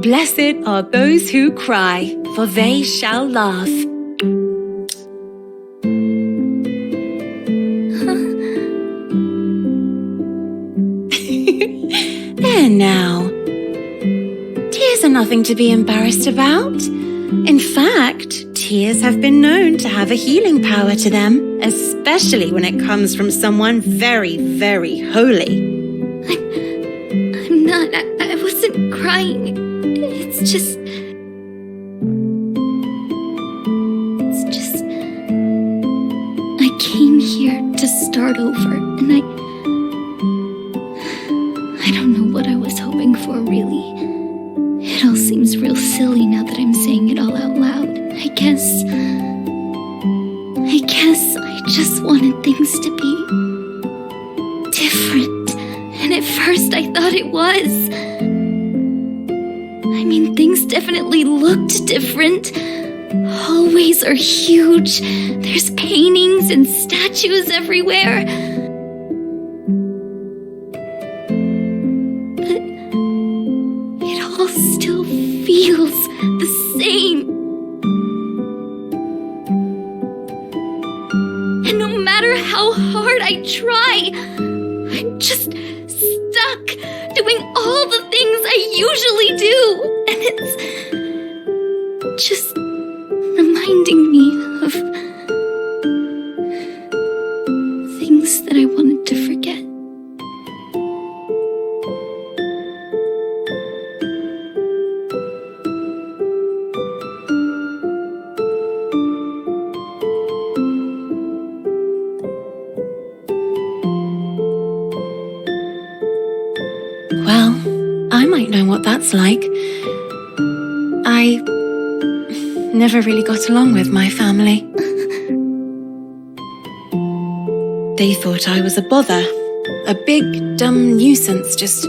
Blessed are those who cry, for they shall laugh. There now. Tears are nothing to be embarrassed about. In fact, tears have been known to have a healing power to them, especially when it comes from someone very, very holy. I'm not. I wasn't crying. It's just. I came here to start over, and I don't know what I was hoping for, really. It all seems real silly now that I'm saying it all out loud. I guess I just wanted things to be different. And at first I thought it was. I mean, things definitely looked different. Hallways are huge. There's paintings and statues everywhere. But it all still feels the same. And no matter how hard I try, I'm just stuck doing all the things I usually do. And it's just reminding me of things that I wanted to forget. Well, I might know what that's like. I never really got along with my family. They thought I was a bother, a big, dumb nuisance, just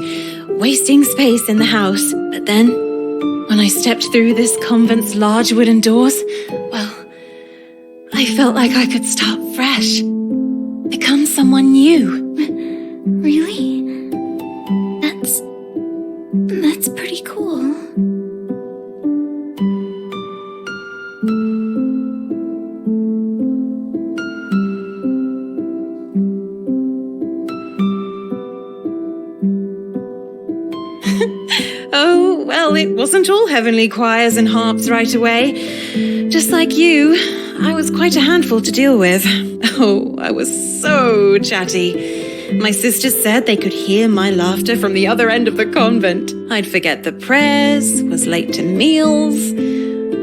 wasting space in the house. But then, when I stepped through this convent's large wooden doors, well, I felt like I could start fresh, become someone new. Really? That's pretty cool. Oh, well, it wasn't all heavenly choirs and harps right away. Just like you, I was quite a handful to deal with. Oh, I was so chatty. My sisters said they could hear my laughter from the other end of the convent. I'd forget the prayers, was late to meals.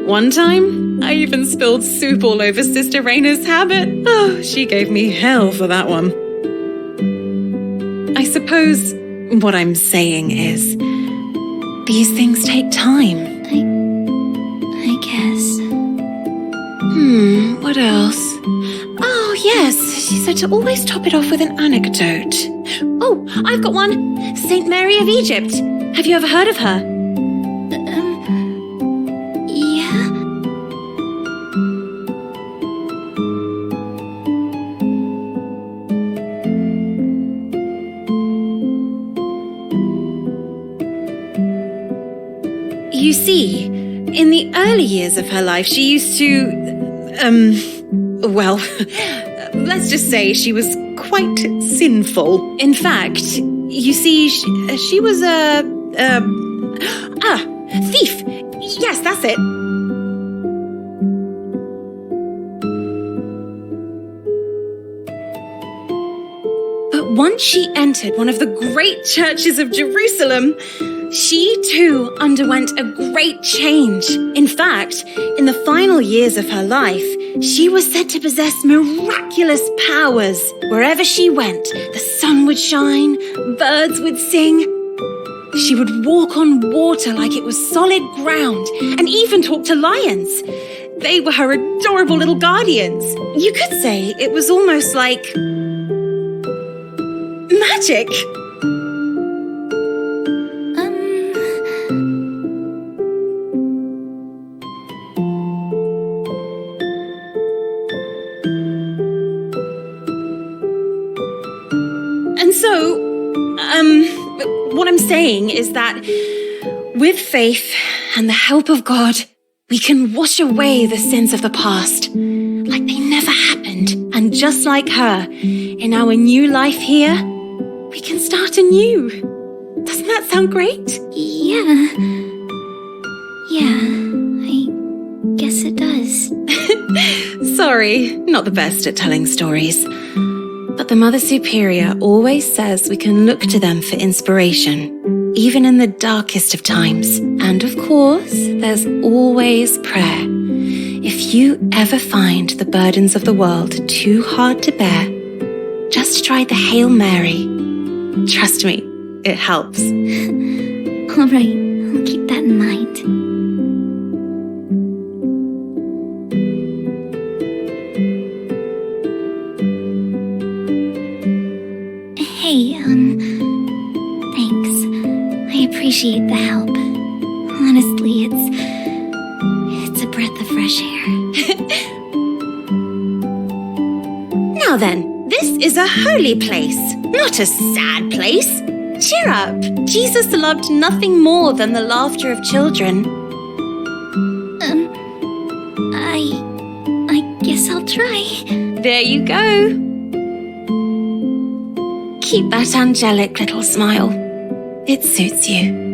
One time, I even spilled soup all over Sister Raina's habit. Oh, she gave me hell for that one. I suppose what I'm saying is, these things take time. I guess. What else? Oh, yes, she said to always top it off with an anecdote. Oh, I've got one. Saint Mary of Egypt. Have you ever heard of her? Yeah? You see, in the early years of her life, she used to, well, let's just say she was quite sinful. In fact, you see, she was a thief. Yes, that's it. But once she entered one of the great churches of Jerusalem, she too underwent a great change. In fact, in the final years of her life, she was said to possess miraculous powers. Wherever she went, the sun would shine, birds would sing. She would walk on water like it was solid ground, and even talk to lions. They were her adorable little guardians. You could say it was almost like magic. And so, what I'm saying is that With faith and the help of God, we can wash away the sins of the past, like they never happened. And just like her, in our new life here, we can start anew. Doesn't that sound great? Yeah, I guess it does. Sorry, not the best at telling stories. But the Mother Superior always says we can look to them for inspiration, even in the darkest of times. And of course, there's always prayer. If you ever find the burdens of the world too hard to bear, just try the Hail Mary. Trust me, it helps. All right, I'll keep that in mind. Hey, thanks. I appreciate the help. Honestly, it's a breath of fresh air. Now then, this is a holy place, not a sad place. Cheer up. Jesus loved nothing more than the laughter of children. I guess I'll try. There you go. Keep that angelic little smile. It suits you.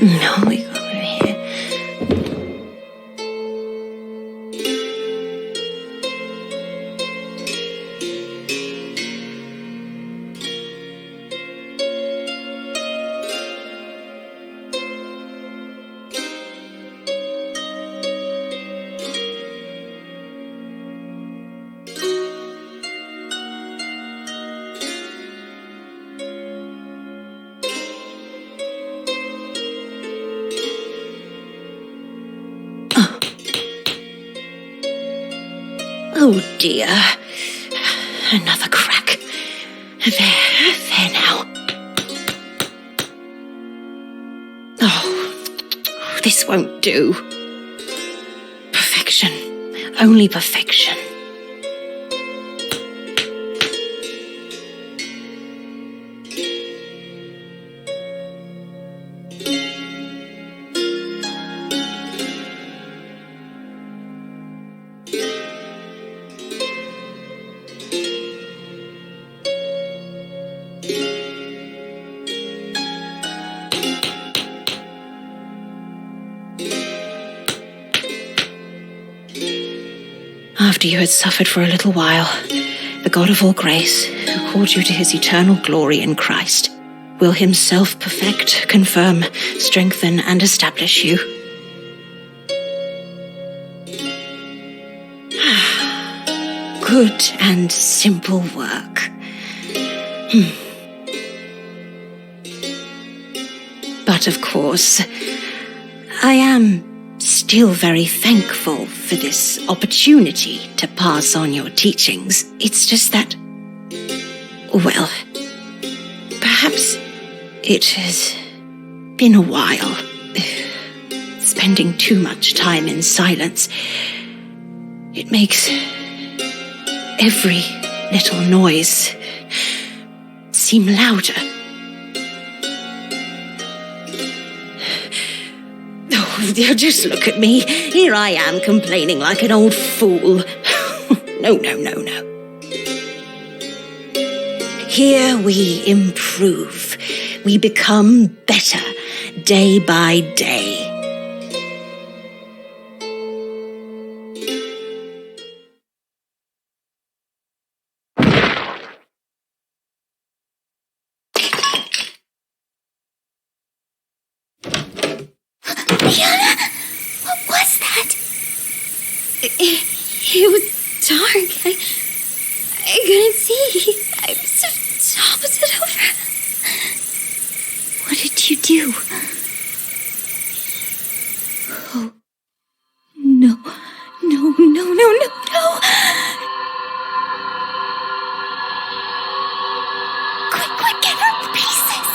No, we go over here. Oh dear. Another crack. There now. Oh, this won't do. Perfection. Only perfection. After you had suffered for a little while, the God of all grace, who called you to his eternal glory in Christ, will himself perfect, confirm, strengthen, and establish you. Good and simple work. But of course, I am still very thankful for this opportunity to pass on your teachings. It's just that, well, perhaps it has been a while. Spending too much time in silence, it makes every little noise seem louder. Just look at me. Here I am complaining like an old fool. No. Here we improve. We become better day by day. It was dark. I couldn't see. I was opposite over. What did you do? Oh. No. No, no, no, no, no! Quick, get her pieces!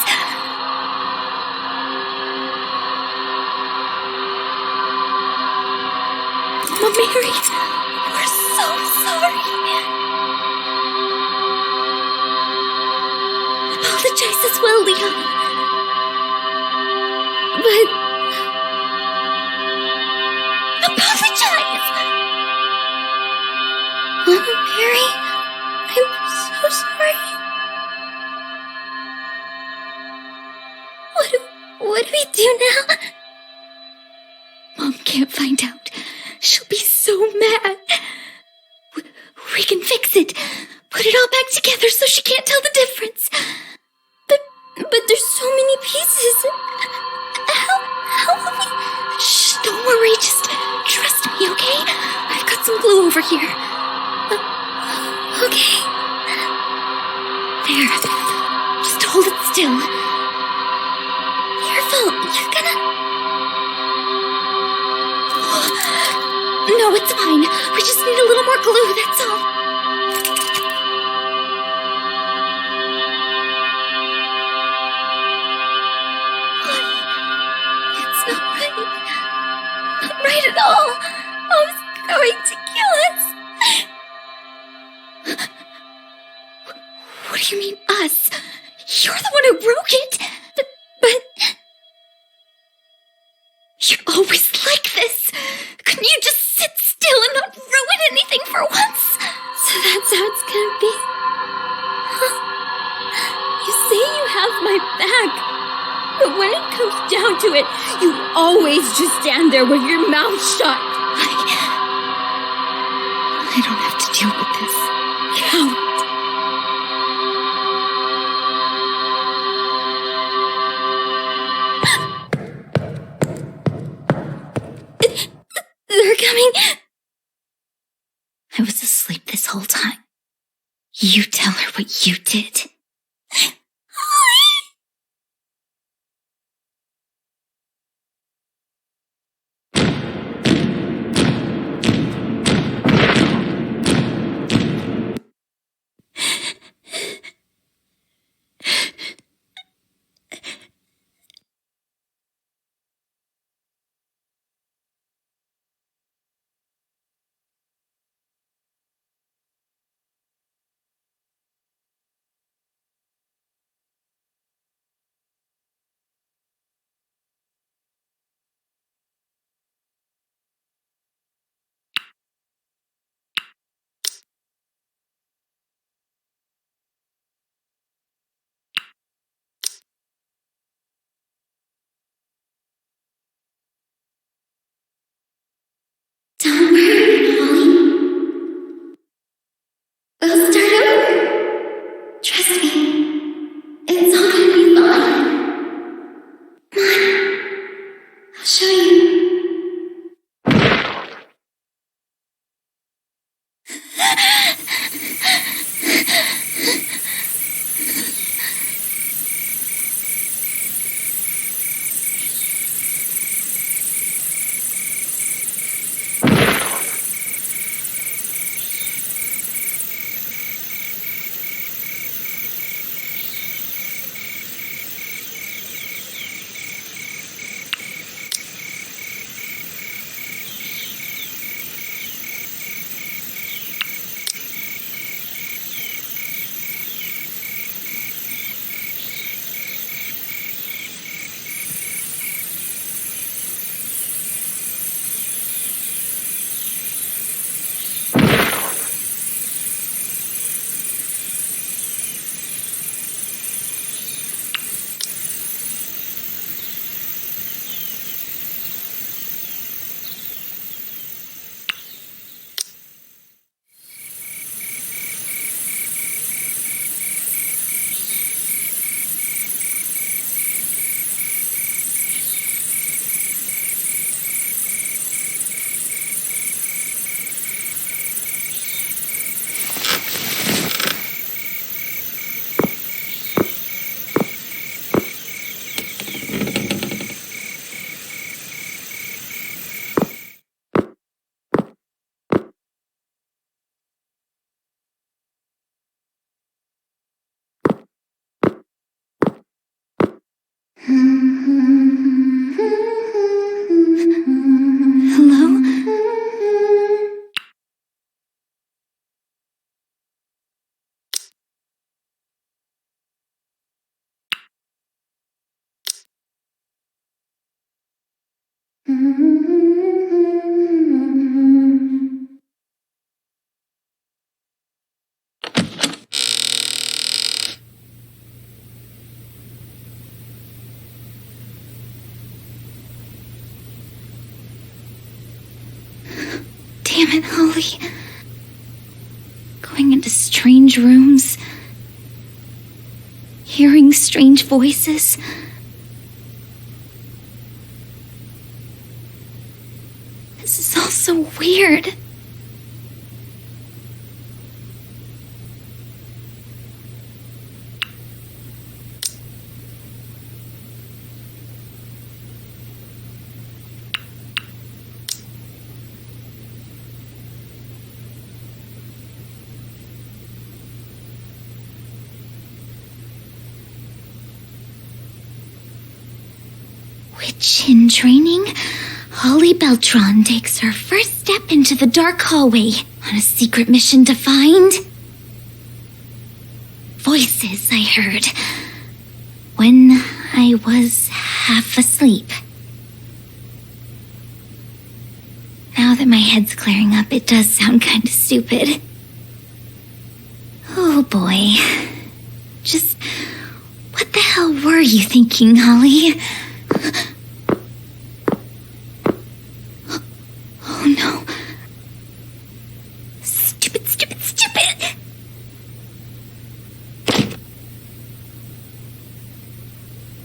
Mama Mary, we're so sorry. Apologize as well, Leon. But... apologize! Mama Mary, I'm so sorry. What do we do now? Mom can't find out. She'll be so mad. We can fix it. Put it all back together so she can't tell the difference. But there's so many pieces. How will we... Shh, don't worry. Just trust me, okay? I've got some glue over here. Okay. There. Just hold it still. Careful. You're gonna... No, it's fine. We just need a little more glue, that's all. It's not right. Not right at all. Mom's going to kill us. What do you mean, us? You're the one who broke it. But... You're always like this. Couldn't you just sit still and not ruin anything for once? So that's how it's gonna be? Huh? You say you have my back, but when it comes down to it, you always just stand there with your mouth shut. I don't have to deal with this. Coward. They're coming. I was asleep this whole time. You tell her what you did. Damn it, Holly. Going into strange rooms. Hearing strange voices. This is all so weird. Witch in training, Holly Beltran takes her first step into the dark hallway on a secret mission to find... voices I heard when I was half asleep. Now that my head's clearing up, it does sound kind of stupid. Oh boy. Just what the hell were you thinking, Holly? Oh no. Stupid, stupid, stupid!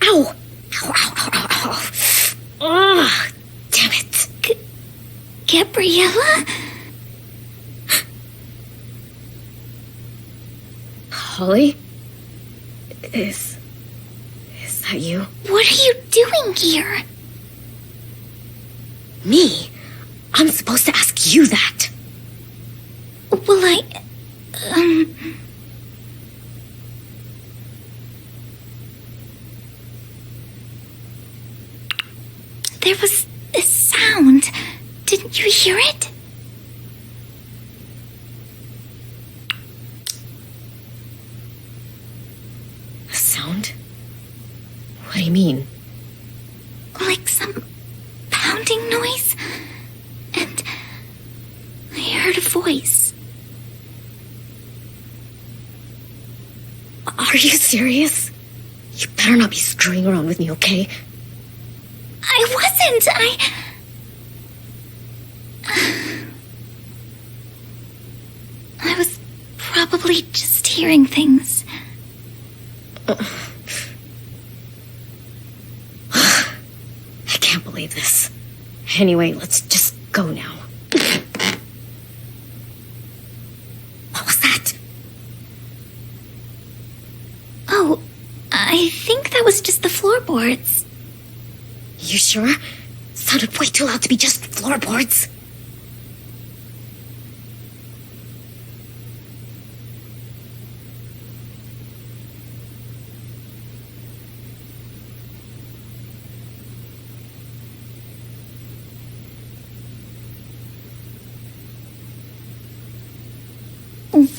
Ow! Ow, ow, ow, ow, ow. Oh, damn it. Gabriella? Holly? Is that you? What are you doing here? Me? I'm supposed to ask you that. Well, There was a sound. Didn't you hear it? A sound? What do you mean? Like some pounding noise? And I heard a voice. Are you serious? You better not be screwing around with me, okay? I wasn't. I was probably just hearing things. I can't believe this. Anyway, let's just go now. What was that? Oh, I think that was just the floorboards. You sure? Sounded way too loud to be just floorboards.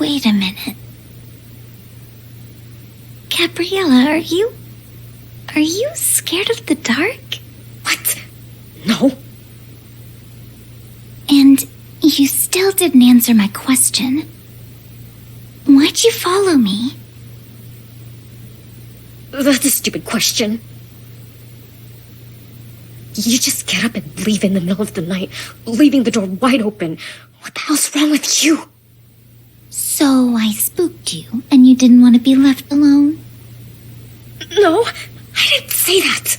Wait a minute. Gabriella, are you scared of the dark? What? No. And you still didn't answer my question. Why'd you follow me? That's a stupid question. You just get up and leave in the middle of the night, leaving the door wide open. What the hell's wrong with you? So I spooked you, and you didn't want to be left alone? No, I didn't say that.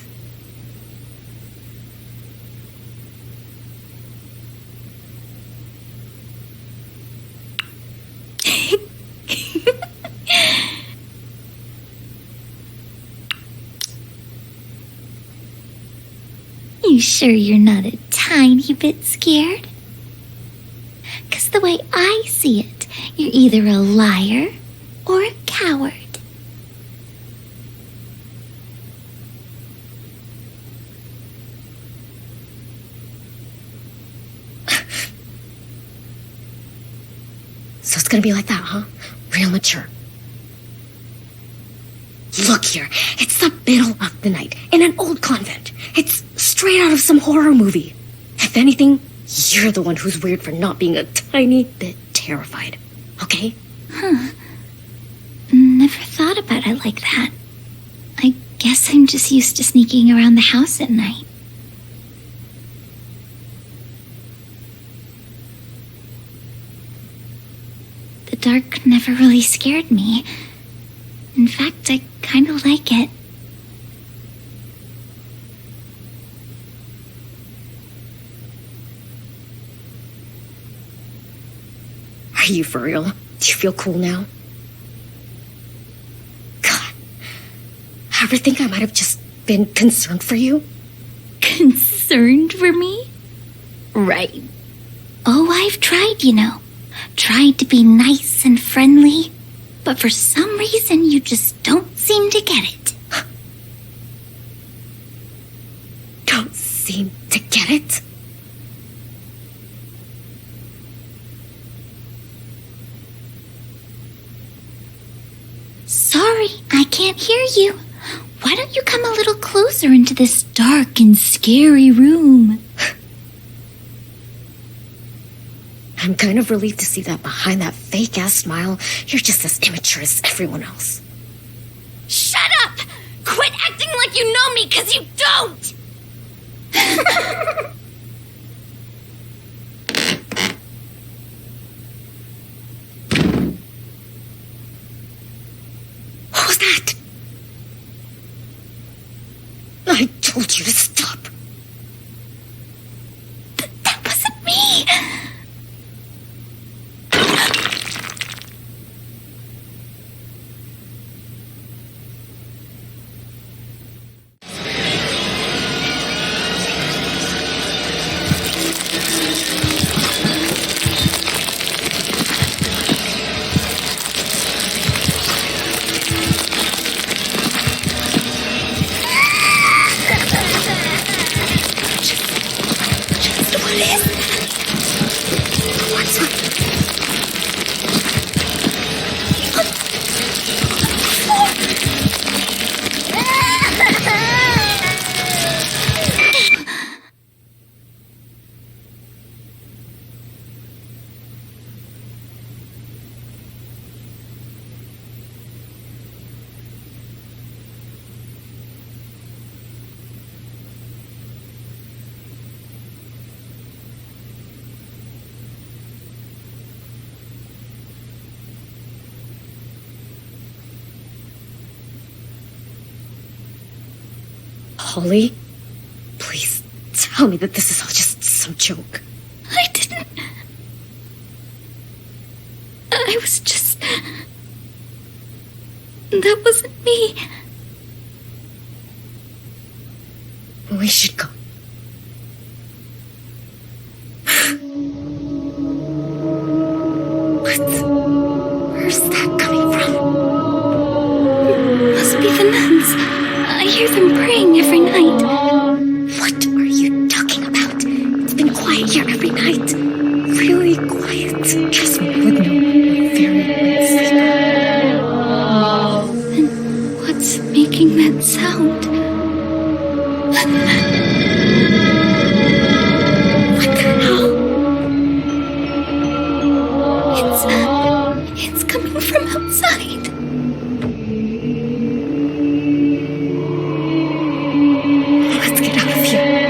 You sure you're not a tiny bit scared? 'Cause the way I see it, you're either a liar or a coward. So it's gonna be like that, huh? Real mature. Look here, it's the middle of the night in an old convent. It's straight out of some horror movie. If anything, you're the one who's weird for not being a tiny bit terrified, okay? Huh. Never thought about it like that. I guess I'm just used to sneaking around the house at night. dark never really scared me. In fact, I kind of like it. Are you for real? Do you feel cool now? God, I ever think I might have just been concerned for you? Concerned for me? Right. Oh, I've tried, you know. Tried to be nice and friendly. But for some reason, you just don't seem to get it. Don't seem to get it? Sorry, I can't hear you. Why don't you come a little closer into this dark and scary room? I'm kind of relieved to see that behind that fake-ass smile, you're just as immature as everyone else. Shut up! Quit acting like you know me, 'cause you don't! What was that? I told you to stop. That wasn't me! Holly, please tell me that this is all just some joke. I didn't... I was just... That wasn't me. We should go. Where's that coming from? Must be the nuns. I hear them praying every night. What are you talking about? It's been quiet here every night. Really quiet. Trust me, I would know. I'm a very light sleeper. And what's making that sound? What the hell? It's coming from outside. Let's get out of here.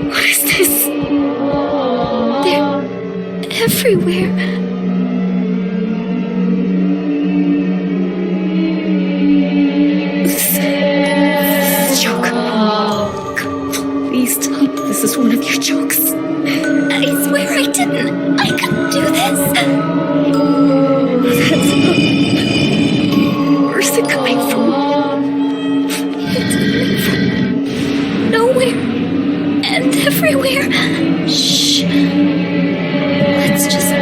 What is this? They're everywhere. This is a joke. Please tell me this is one of your jokes. I swear I didn't. I couldn't do this. Where's it coming from? It's coming from nowhere and everywhere. Shh. Let's just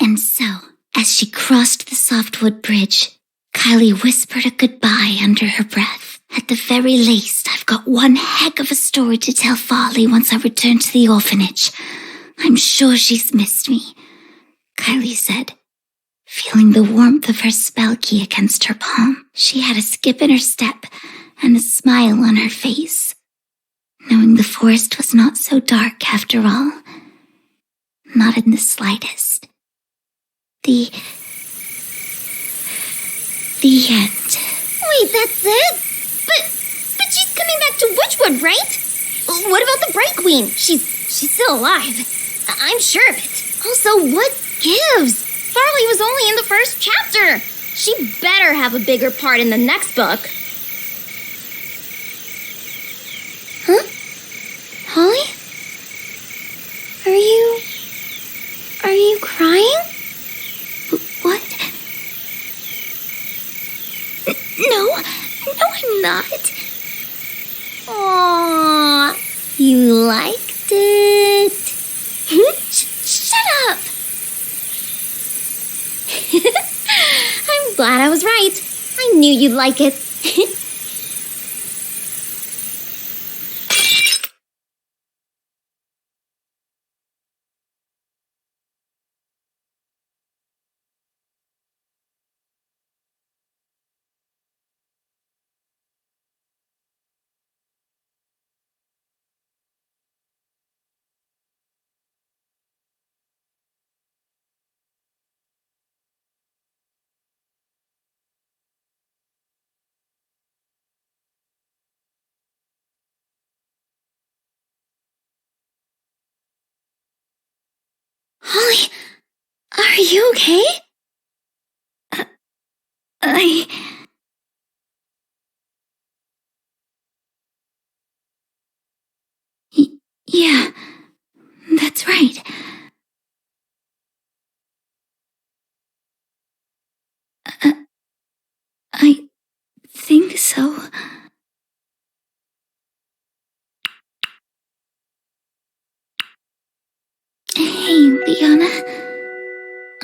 And so, as she crossed the softwood bridge, Kylie whispered a goodbye under her breath. At the very least, I've got one heck of a story to tell Farley once I return to the orphanage. I'm sure she's missed me, Kylie said, feeling the warmth of her spell key against her palm. She had a skip in her step and a smile on her face, knowing the forest was not so dark after all. Not in the slightest. The end. Wait, that's it? But she's coming back to Witchwood, right? What about the Bright Queen? She's still alive. I'm sure of it. Also, what gives? Farley was only in the first chapter. She better have a bigger part in the next book. Huh? Holly? Are you crying? What? No, I'm not. Aww, you liked it. Shut up! I'm glad I was right. I knew you'd like it. Holly, are you okay? Yeah, that's right. I think so. Hey, Liana.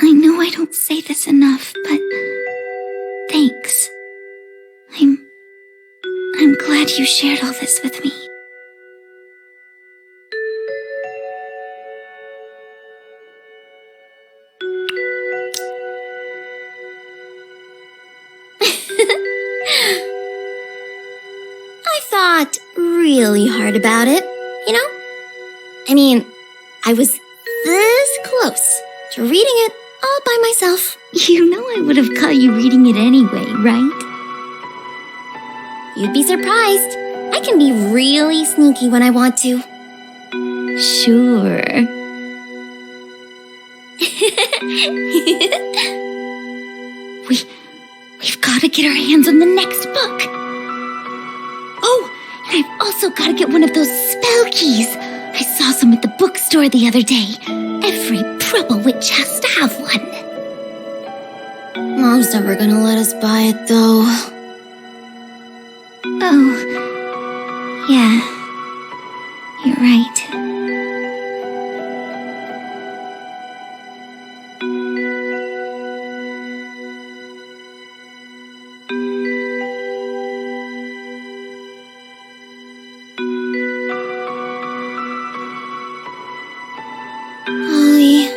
I know I don't say this enough, but thanks. I'm glad you shared all this with me. I thought really hard about it, you know? I mean, I was this close to reading it all by myself. You know I would have caught you reading it anyway, right? You'd be surprised. I can be really sneaky when I want to. Sure. We've got to get our hands on the next book. Oh, and I've also got to get one of those spell keys. I saw some at the bookstore the other day. Every Prubble witch has to have one. Mom's never gonna let us buy it, though. Oh, yeah. You're right. Holly,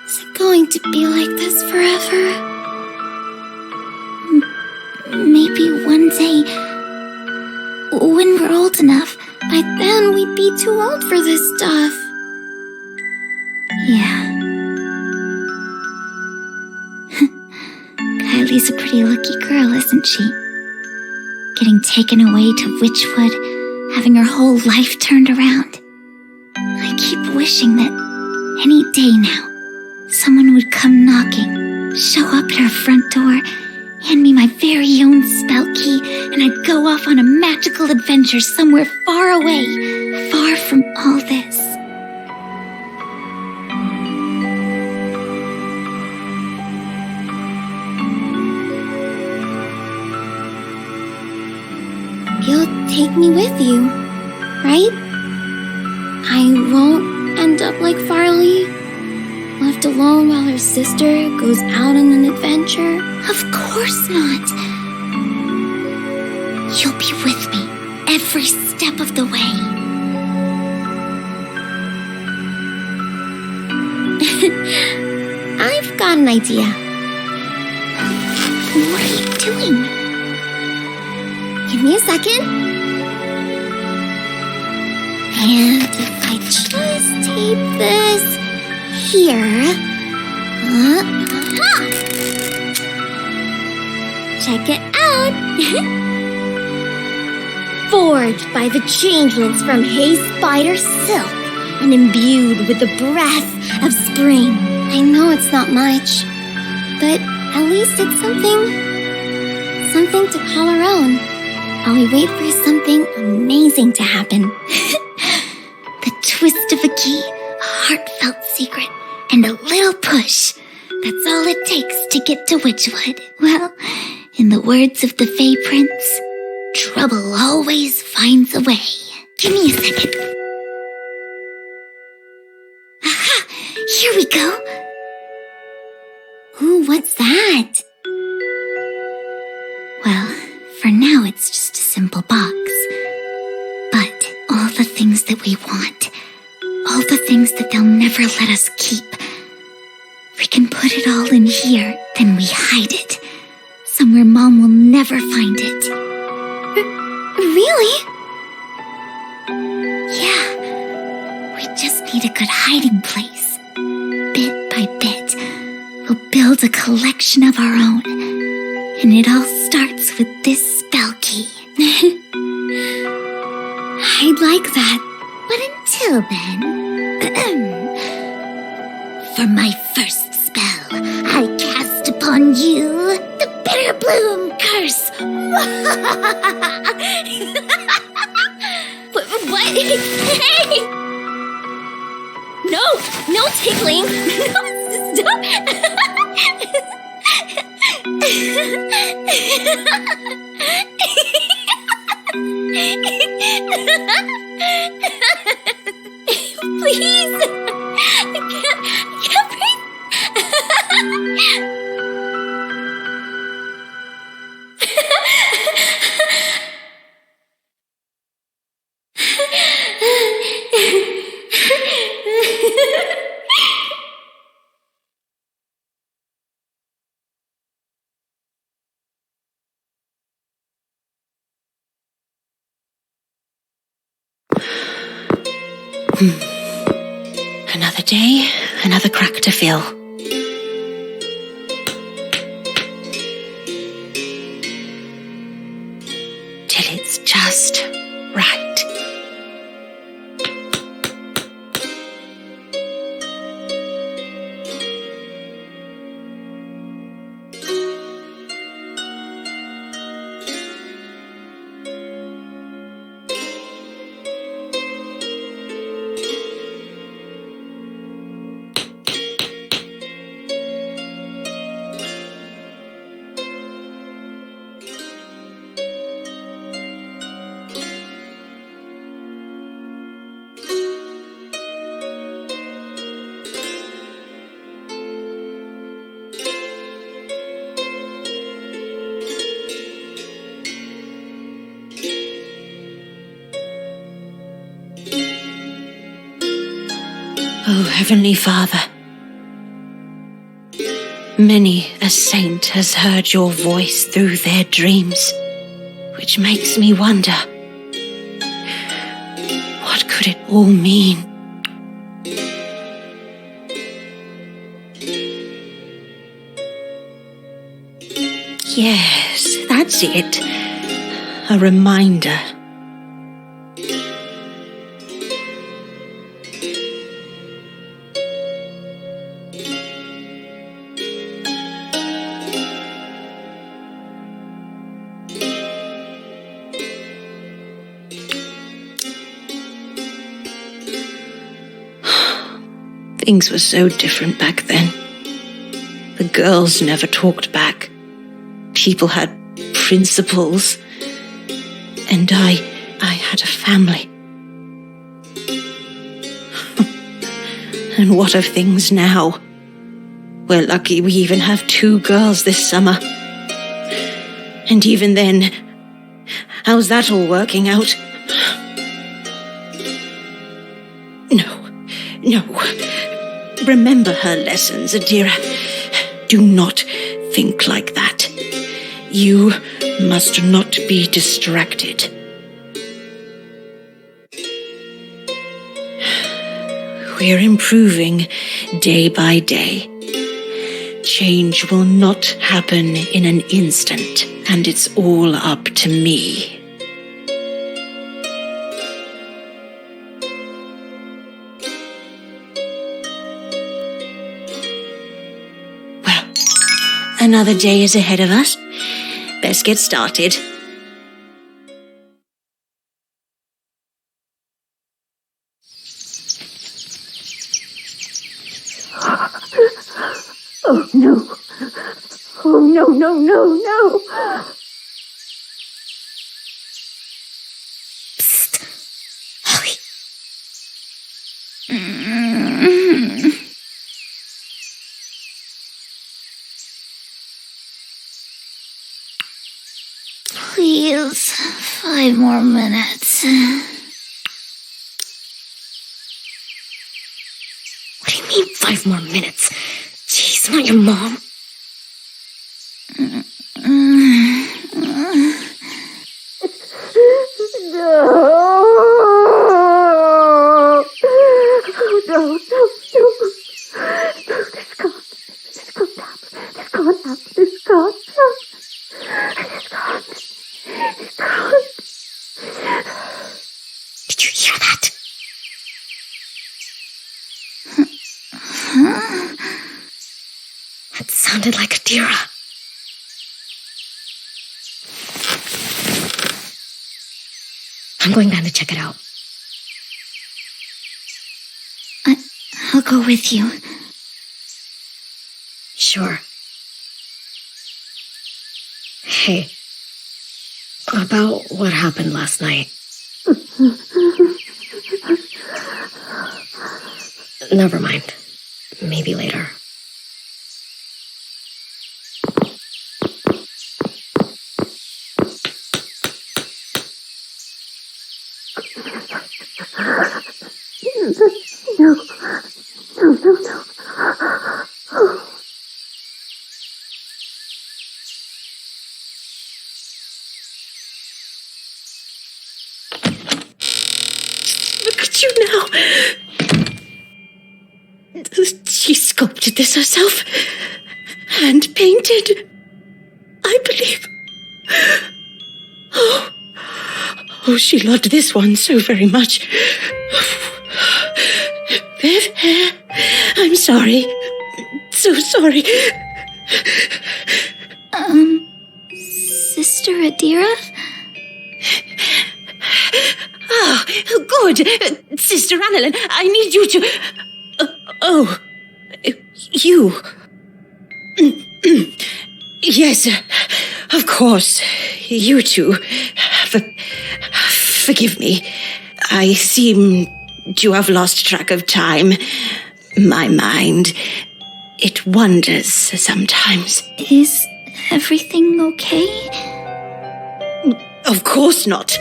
is it going to be like this forever? Maybe one day, when we're old enough. By then, we'd be too old for this stuff. Yeah. Kylie's a pretty lucky girl, isn't she? Getting taken away to Witchwood, having her whole life turned around. I keep wishing that any day now, someone would come knocking, show up at her front door, hand me my very own spell key, and I'd go off on a magical adventure somewhere far away, far from all this. You'll take me with you, right? I won't end up like Farley. left alone while her sister goes out on an adventure? Of course not. You'll be with me every step of the way. I've got an idea. What are you doing? Give me a second. And if I just tape this here. Check it out. Forged by the changelings from Hay Spider Silk and imbued with the breath of spring. I know it's not much, but at least it's something to call our own while we wait for something amazing to happen. The twist of a key, a heartfelt secret, and a little push. That's all it takes to get to Witchwood. Well, in the words of the Fey Prince, trouble always finds a way. Give me a second. Aha! Here we go. Ooh, what's that? Well, for now it's just a simple box. But all the things that we want, all the things that they'll never let us keep, we can put it all in here, then we hide it. Somewhere Mom will never find it. Really? Yeah. We just need a good hiding place. Bit by bit, we'll build a collection of our own. And it all starts with this spell key. I'd like that. But until then... For my first spell, I cast upon you the Bitter Bloom Curse. What? Hey! No tickling. No, stop. Please. I can't breathe. Another day, another crack to fill. Till it's just right. Oh, Heavenly Father, many a saint has heard your voice through their dreams, which makes me wonder, what could it all mean? Yes, that's it. A reminder. Things were so different back then. The girls never talked back. People had principles. And I had a family. And what of things now? We're lucky we even have 2 girls this summer. And even then, how's that all working out? No. Remember her lessons, Adira. Do not think like that. You must not be distracted. We're improving day by day. Change will not happen in an instant, and it's all up to me. Well, another day is ahead of us. Best get started. Oh, no. Oh, no. Psst. Holly. Please, 5 more minutes. What do you mean 5 more minutes? Jeez, I'm not your mom. No. This can't happen. Did you hear that? That sounded like Adira. I'm going down to check it out. I'll go with you. Sure. Hey, about what happened last night. Never mind. Maybe later. No. Look at you now. She sculpted this herself. Hand painted. I believe. Oh, she loved this one so very much. Viv, I'm sorry. So sorry. Sister Adira? Ah, good. Sister Annalyn, I need you to... you. Yes, of course. You two. Forgive me. I seem to have lost track of time. My mind, it wanders sometimes. Is everything okay? Of course not.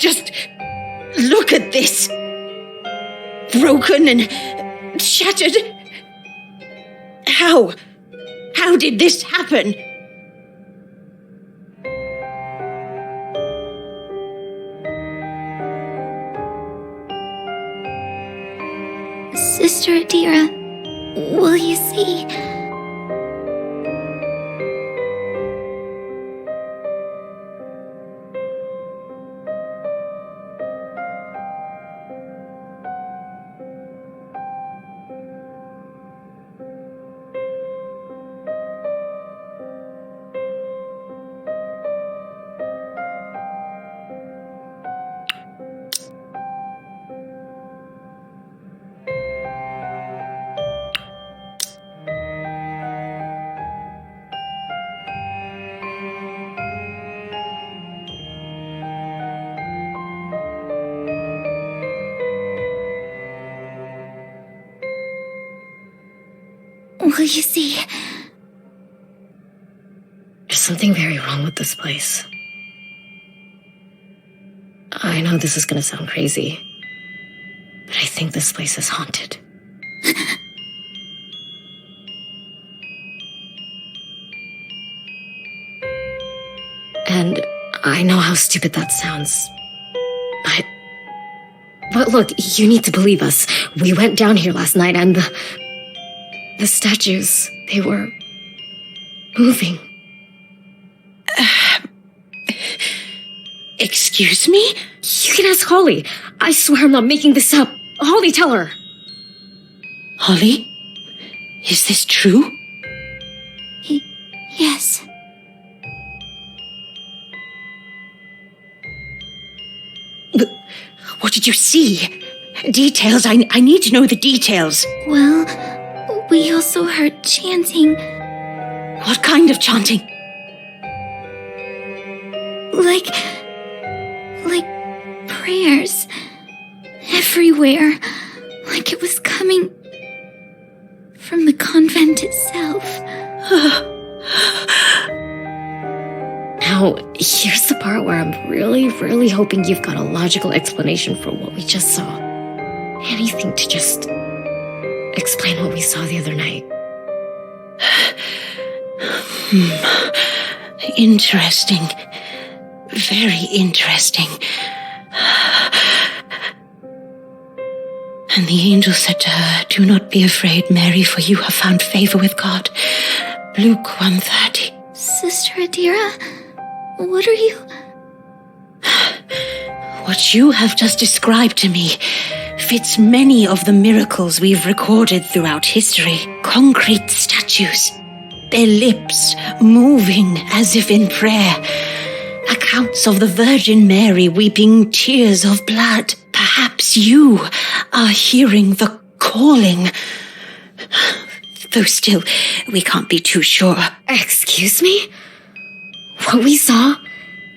Just look at this. Broken and shattered. How? How did this happen? Sister Adira, will you see? Will you see? There's something very wrong with this place. I know this is gonna sound crazy, but I think this place is haunted. And I know how stupid that sounds, but look, you need to believe us. We went down here last night and the statues, they were moving. Excuse me? You can ask Holly. I swear I'm not making this up. Holly, tell her. Holly? Is this true? Yes. What did you see? Details. I need to know the details. Well, we also heard chanting. What kind of chanting? Like prayers. Everywhere. Like it was coming from the convent itself. Now, here's the part where I'm really, really hoping you've got a logical explanation for what we just saw. Anything to just explain what we saw the other night. Interesting. Very interesting. And the angel said to her, "Do not be afraid, Mary, for you have found favor with God." Luke 1:30. Sister Adira, what are you? What you have just described to me fits many of the miracles we've recorded throughout history. Concrete statues, their lips moving as if in prayer. Accounts of the Virgin Mary weeping tears of blood. Perhaps you are hearing the calling. Though still, we can't be too sure. Excuse me? What we saw?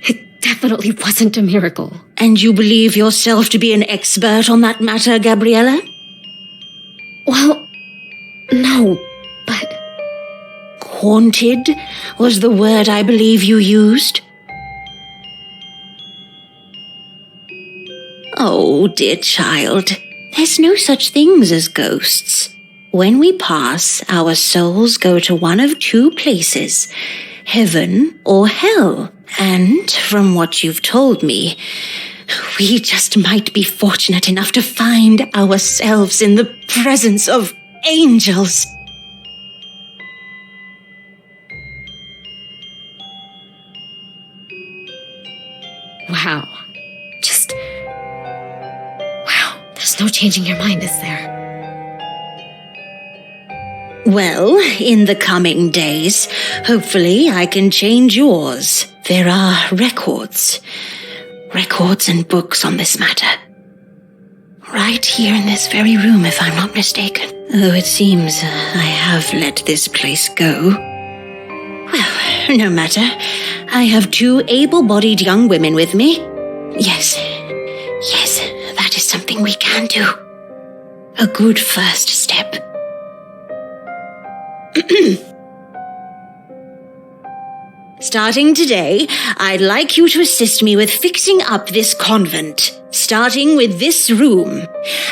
It definitely wasn't a miracle. And you believe yourself to be an expert on that matter, Gabriella? Well, no, but... Haunted was the word I believe you used. Oh, dear child, there's no such things as ghosts. When we pass, our souls go to one of two places, heaven or hell. And from what you've told me, we just might be fortunate enough to find ourselves in the presence of angels. Wow. Wow, there's no changing your mind, is there? Well, in the coming days, hopefully I can change yours. There are records and books on this matter. Right here in this very room, if I'm not mistaken. Though it seems I have let this place go. Well, no matter. I have two able-bodied young women with me. Yes, that is something we can do. A good first step. Starting today, I'd like you to assist me with fixing up this convent, starting with this room.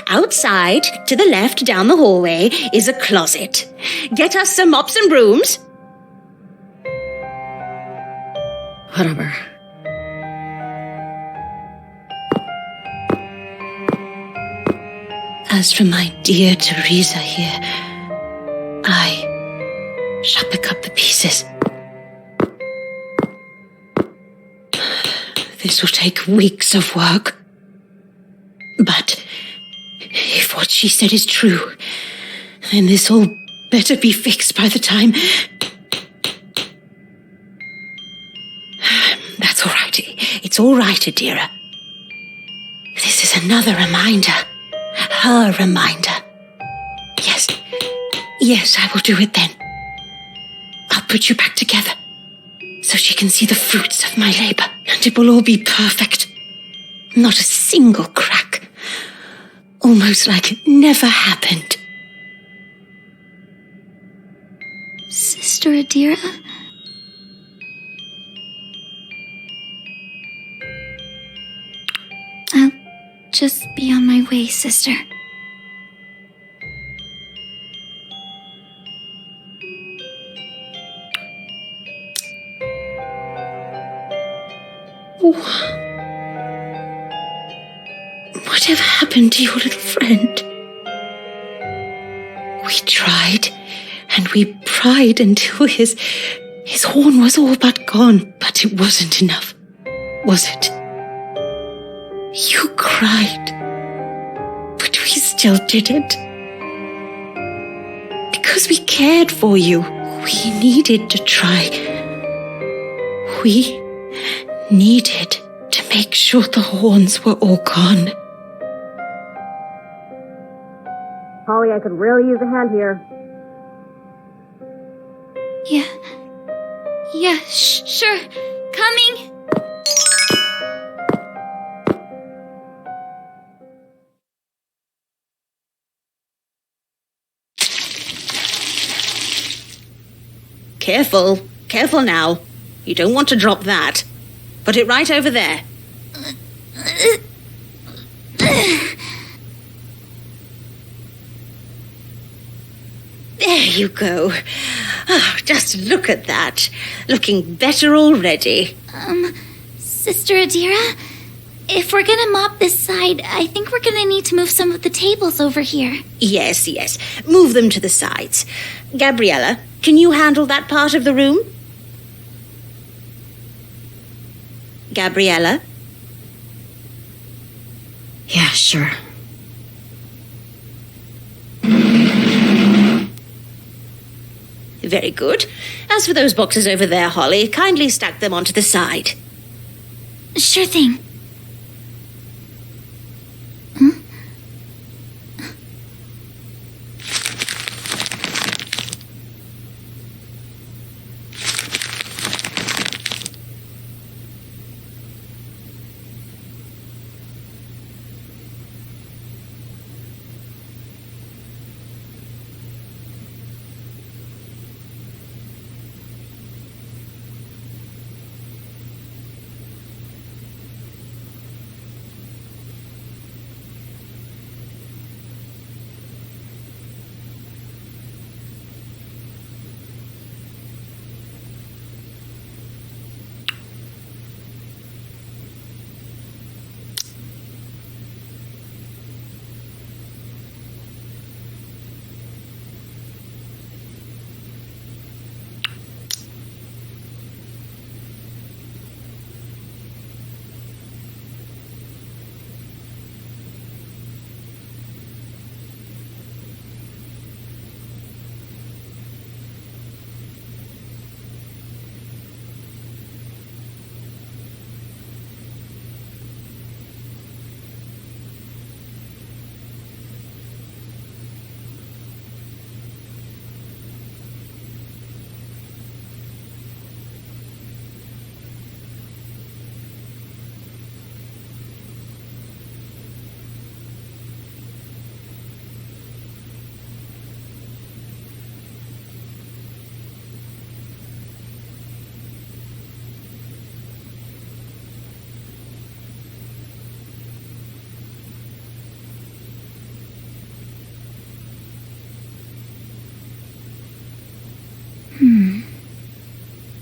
Outside, to the left down the hallway, is a closet. Get us some mops and brooms. Whatever. As for my dear Teresa here, I shall pick up the pieces. This will take weeks of work. But if what she said is true, then this all better be fixed by the time... That's all right. It's all right, Adira. This is another reminder. Her reminder. Yes, I will do it then. I'll put you back together so she can see the fruits of my labor, and it will all be perfect. Not a single crack. Almost like it never happened. Sister Adira? I'll just be on my way, sister. Whatever happened to your little friend? We tried, and we pried until his horn was all but gone, but it wasn't enough, was it? You cried, but we still did it. Because we cared for you, we needed to try. We needed to make sure the horns were all gone. Holly, I could really use a hand here. Yeah, sure. Coming. Careful now. You don't want to drop that. Put it right over there. There you go. Oh, just look at that. Looking better already. Sister Adira, if we're gonna mop this side, I think we're gonna need to move some of the tables over here. Yes. Move them to the sides. Gabriella, can you handle that part of the room? Gabriella? Yeah, sure. Very good. As for those boxes over there, Holly, kindly stack them onto the side. Sure thing.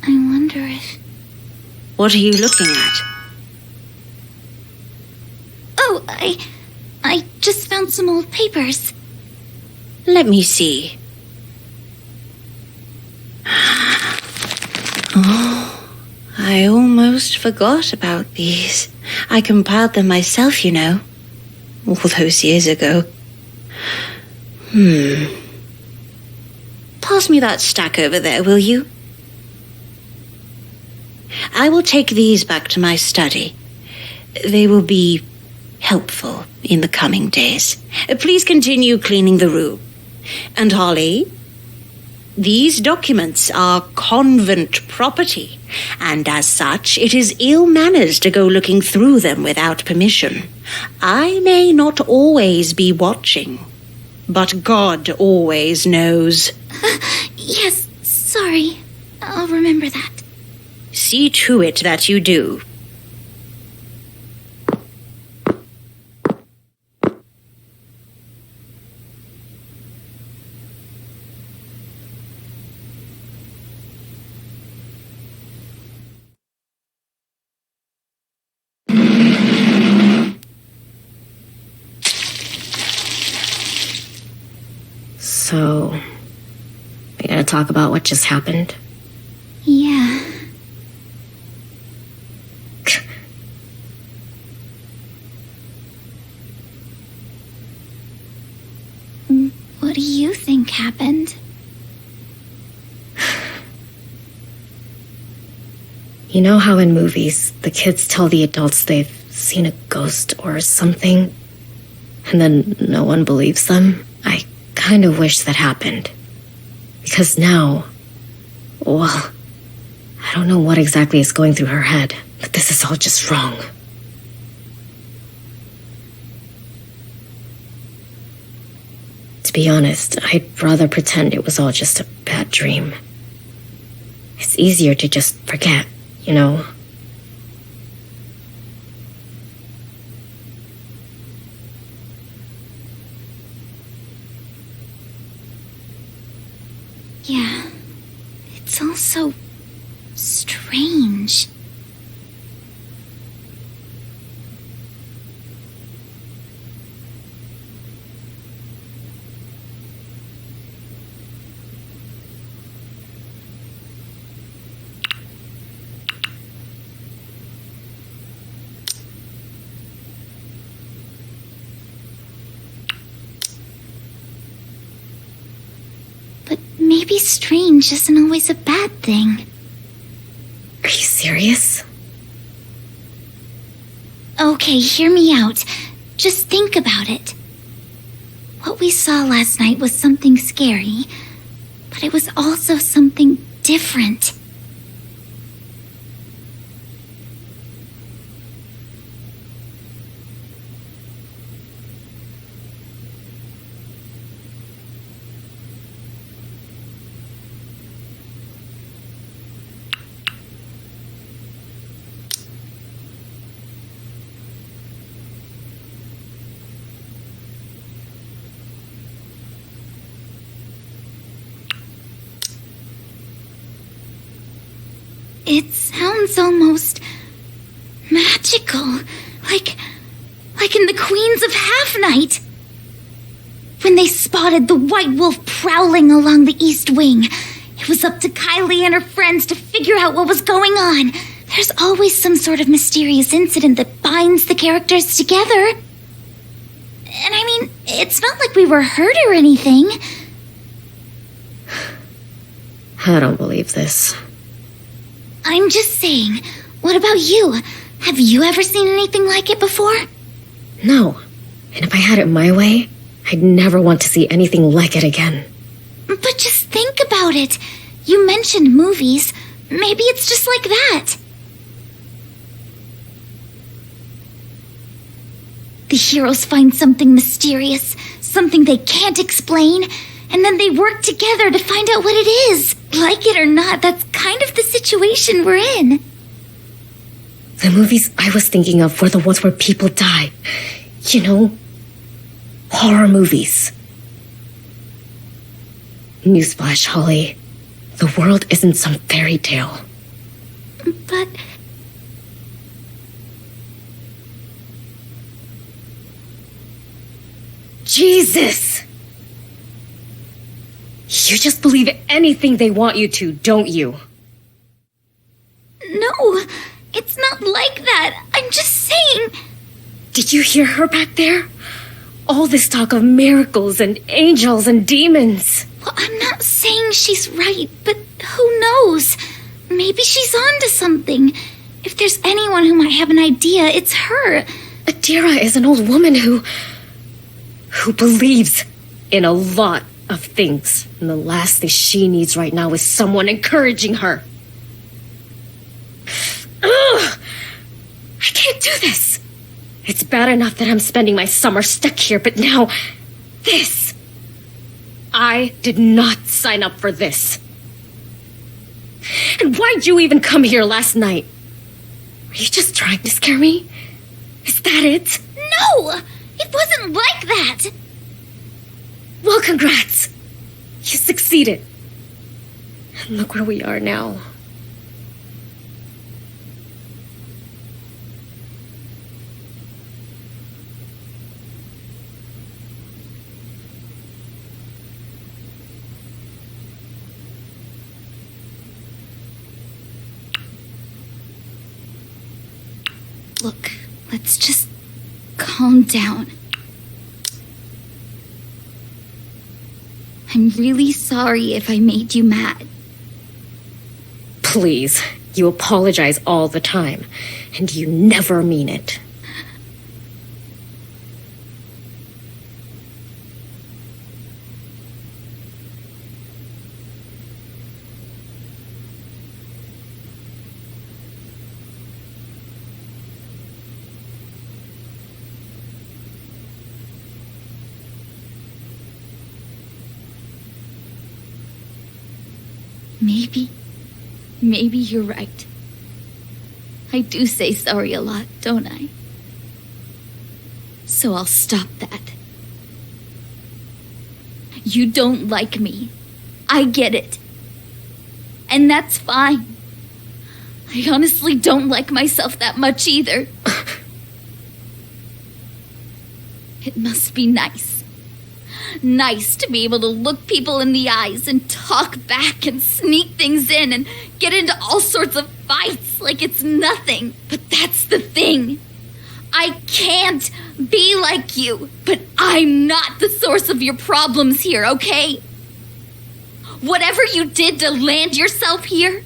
I wonder if... What are you looking at? Oh, I just found some old papers. Let me see. Oh, I almost forgot about these. I compiled them myself, you know, all those years ago. Pass me that stack over there, will you? I will take these back to my study. They will be helpful in the coming days. Please continue cleaning the room. And Holly, these documents are convent property, and as such, it is ill manners to go looking through them without permission. I may not always be watching, but God always knows. Yes, Sorry. I'll remember that. See to it that you do. So, we gotta talk about what just happened? Yeah. What do you think happened? You know how in movies, the kids tell the adults they've seen a ghost or something, and then no one believes them? I kind of wish that happened. Because now, well, I don't know what exactly is going through her head, but this is all just wrong. To be honest, I'd rather pretend it was all just a bad dream. It's easier to just forget, you know? Yeah. It's all so strange. But maybe strange isn't always a bad thing. Are you serious? Okay, hear me out. Just think about it. What we saw last night was something scary, but it was also something different. It sounds almost magical, like in the Queens of Half Night. When they spotted the White Wolf prowling along the East Wing, it was up to Kylie and her friends to figure out what was going on. There's always some sort of mysterious incident that binds the characters together. And I mean, it's not like we were hurt or anything. I don't believe this. I'm just saying, what about you? Have you ever seen anything like it before? No. And if I had it my way, I'd never want to see anything like it again. But just think about it. You mentioned movies. Maybe it's just like that. The heroes find something mysterious, something they can't explain, and then they work together to find out what it is. Like it or not, that's kind of the situation we're in. The movies I was thinking of were the ones where people die. You know, horror movies. Newsflash, Holly. The world isn't some fairy tale. But... Jesus! You just believe anything they want you to, don't you? No, it's not like that. I'm just saying... Did you hear her back there? All this talk of miracles and angels and demons. Well, I'm not saying she's right, but who knows? Maybe she's onto something. If there's anyone who might have an idea, it's her. Adira is an old woman who believes in a lot of things. And the last thing she needs right now is someone encouraging her. Ugh! I can't do this. It's bad enough that I'm spending my summer stuck here, but now this. I did not sign up for this. And why'd you even come here last night? Are you just trying to scare me? Is that it? No! It wasn't like that! Well, congrats! You succeeded. And look where we are now. Look, let's just calm down. I'm really sorry if I made you mad. Please, you apologize all the time, and you never mean it. Maybe you're right. I do say sorry a lot, don't I? So I'll stop that. You don't like me. I get it. And that's fine. I honestly don't like myself that much either. It must be nice. Nice to be able to look people in the eyes and talk back and sneak things in and get into all sorts of fights like it's nothing. But that's the thing. I can't be like you, but I'm not the source of your problems here, okay? Whatever you did to land yourself here,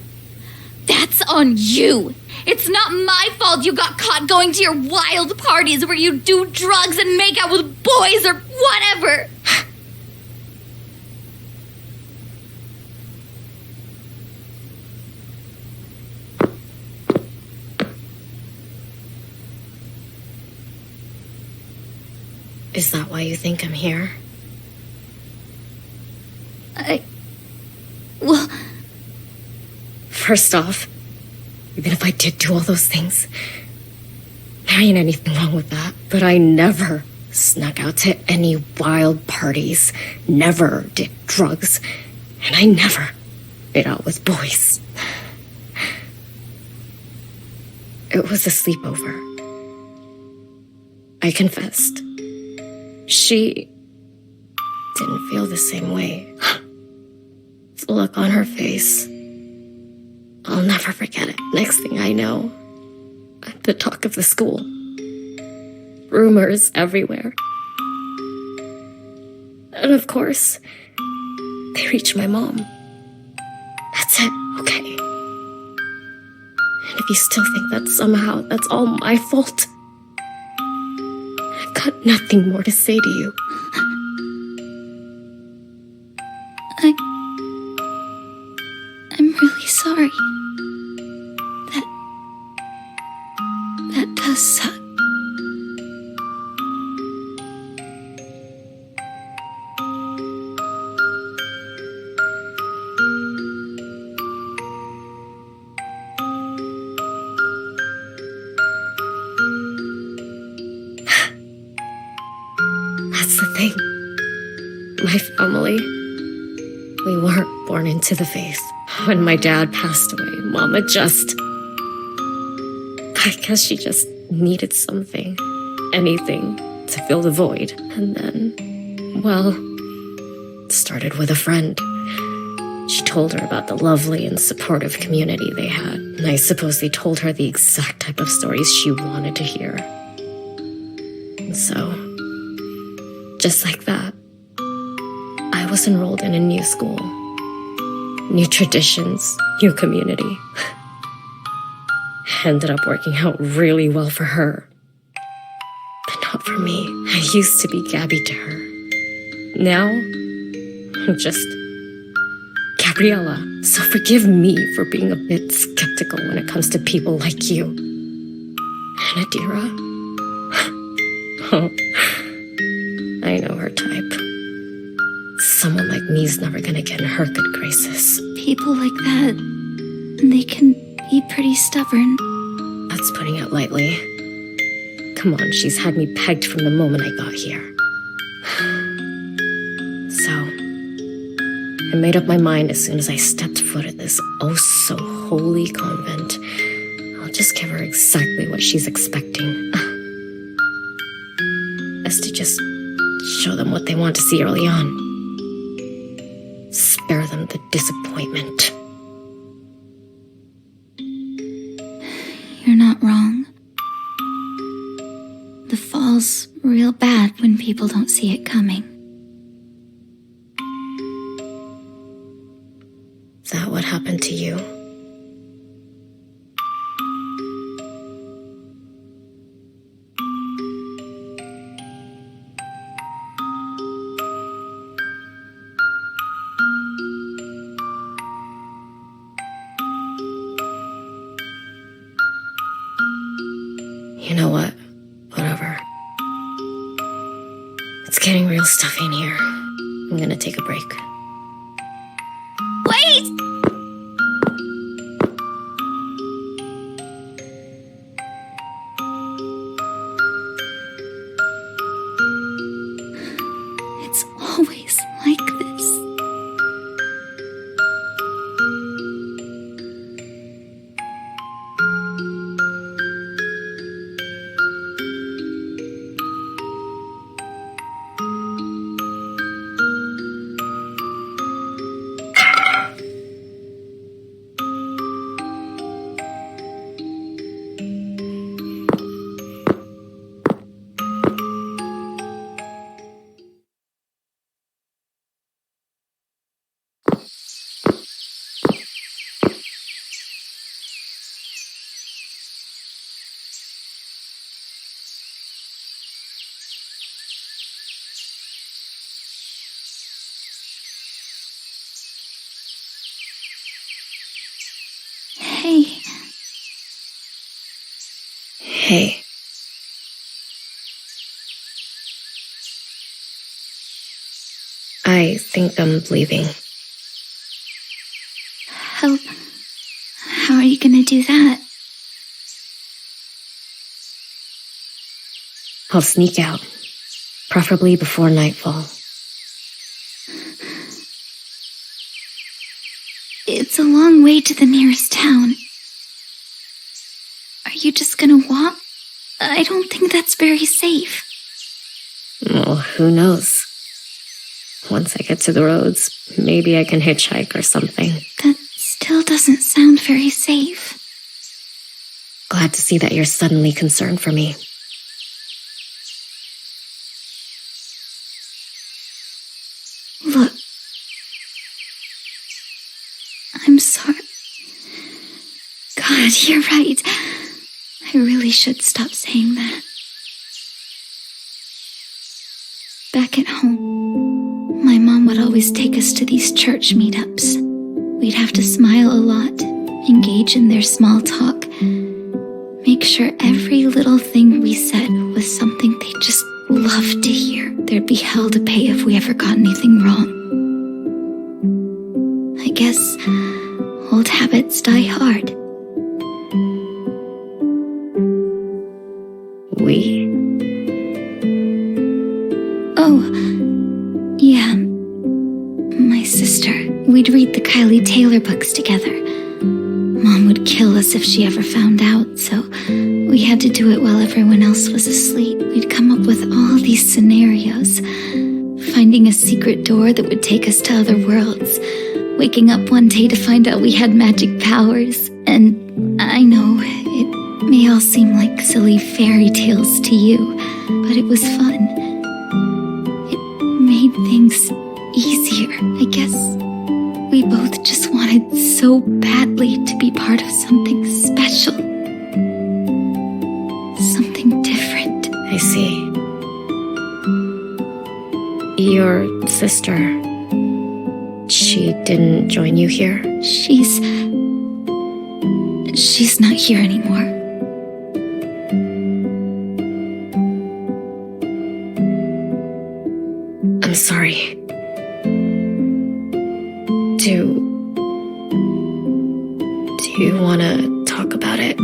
that's on you. It's not my fault you got caught going to your wild parties where you do drugs and make out with boys or whatever. Is that why you think I'm here? Well, first off, even if I did do all those things, there ain't anything wrong with that. But I never snuck out to any wild parties, never did drugs, and I never made out with boys. It was a sleepover. I confessed. She didn't feel the same way. The look on her face, I'll never forget it. Next thing I know, the talk of the school. Rumors everywhere. And of course, they reached my mom. That's it, okay? And if you still think that somehow that's all my fault, I've got nothing more to say to you. I'm really sorry. That does suck. That's the thing. My family, we weren't born into the faith. When my dad passed away, Mama I guess she just needed something, anything, to fill the void. And then, well, it started with a friend. She told her about the lovely and supportive community they had. And I suppose they told her the exact type of stories she wanted to hear. And so, just like that, I was enrolled in a new school. New traditions, new community. Ended up working out really well for her. But not for me. I used to be Gabby to her. Now, I'm just Gabriella. So forgive me for being a bit skeptical when it comes to people like you. And Adira? Oh, I know her type. Someone like me's never gonna get in her good graces. People like that They can be pretty stubborn. That's putting it lightly. Come on, she's had me pegged from the moment I got here. So, I made up my mind as soon as I stepped foot at this oh-so-holy convent. I'll just give her exactly what she's expecting. Best to just show them what they want to see early on. Spare them the disappointment. You're not wrong. The fall's real bad when people don't see it coming. Is that what happened to you? You know what? Whatever. It's getting real stuffy in here. I'm gonna take a break. Wait! It's always like this. Hey, Hey. I think I'm leaving. how are you gonna do that? I'll sneak out, preferably before nightfall. It's a long way to the nearest town. Are you just gonna walk? I don't think that's very safe. Well, who knows? Once I get to the roads, maybe I can hitchhike or something. That still doesn't sound very safe. Glad to see that you're suddenly concerned for me. Look. I'm sorry. God, you're right. I really should stop saying that. Back at home, my mom would always take us to these church meetups. We'd have to smile a lot, engage in their small talk, make sure every little thing we said was something they just loved to hear. There'd be hell to pay if we ever got anything wrong. I guess old habits die hard. We? Oh, yeah. My sister. We'd read the Kylie Taylor books together. Mom would kill us if she ever found out, so we had to do it while everyone else was asleep. We'd come up with all these scenarios. Finding a secret door that would take us to other worlds. Waking up one day to find out we had magic powers. And I know, it may all seem like silly fairy tales to you, but it was fun. It made things easier, I guess. We both just wanted so badly to be part of something special. Something different. I see. Your sister, she didn't join you here? She's not here anymore. I'm sorry. Do you want to talk about it?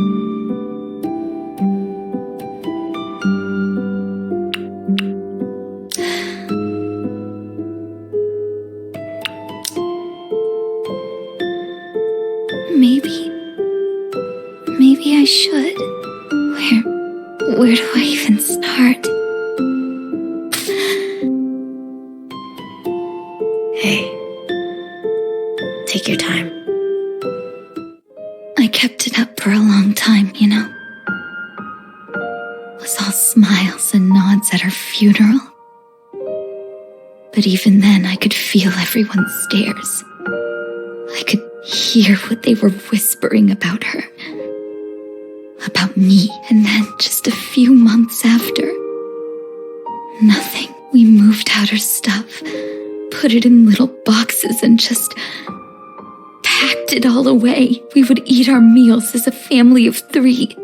Maybe I should. Where do I even start? Hey, take your time. I kept it up for a long time, you know. Was all smiles and nods at her funeral. But even then, I could feel everyone's stares. I could hear what they were whispering about her. About me. And then, just a few months after, nothing. We moved out her stuff, put it in little boxes, and just packed it all away. We would eat our meals as a family of 3.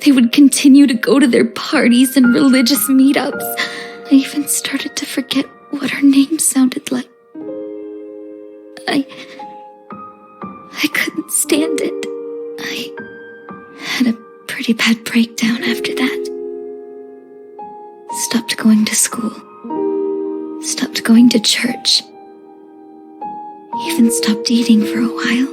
They would continue to go to their parties and religious meetups. I even started to forget what her name sounded like. I couldn't stand it. I had a pretty bad breakdown after that. Stopped going to school. Stopped going to church. Even stopped eating for a while.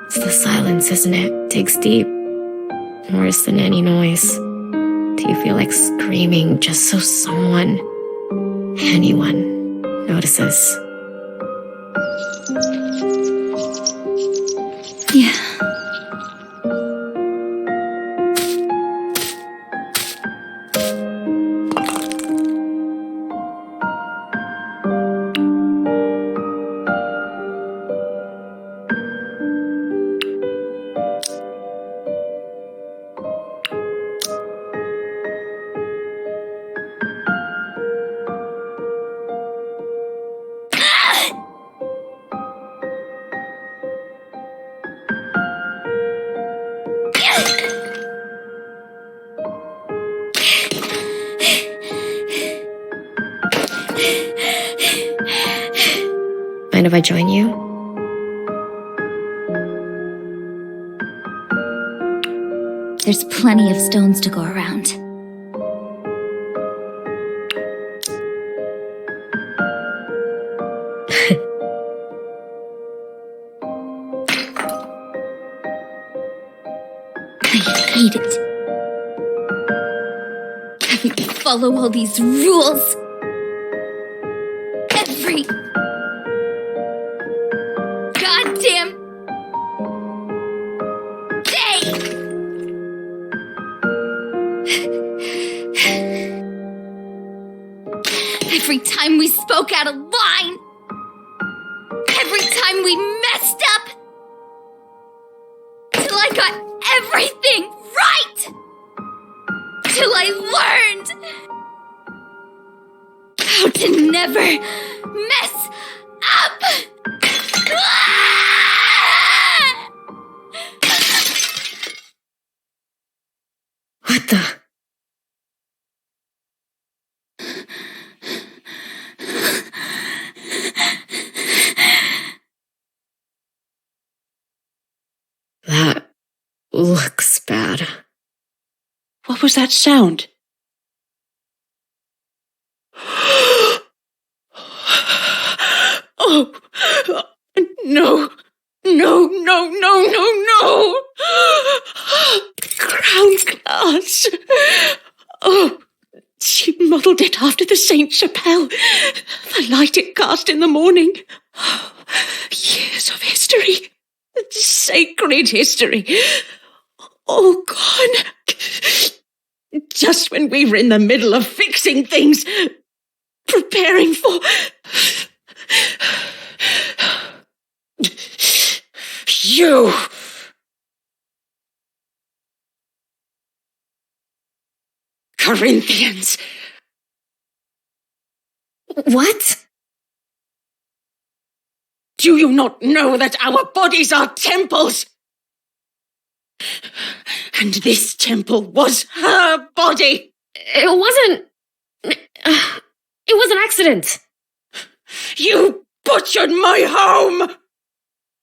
It's the silence, isn't it? Digs deep. Worse than any noise. Do you feel like screaming just so someone, anyone, notices? Yeah. Mind if I join you? There's plenty of stones to go around. I hate it. Having to follow all these rules. Every goddamn day. Every time we spoke out of line. Every time we messed up. Till I got everything right. Till I learned how to never mess up. What the? That looks bad. What was that sound? Oh, no, no, no, no, no, no. Crown glass. Oh, she modelled it after the Saint Chapelle, the light it cast in the morning. Years of history, sacred history, all gone. Just when we were in the middle of fixing things, preparing for... You! Corinthians! What? Do you not know that our bodies are temples? And this temple was her body. It wasn't... It was an accident. You butchered my home!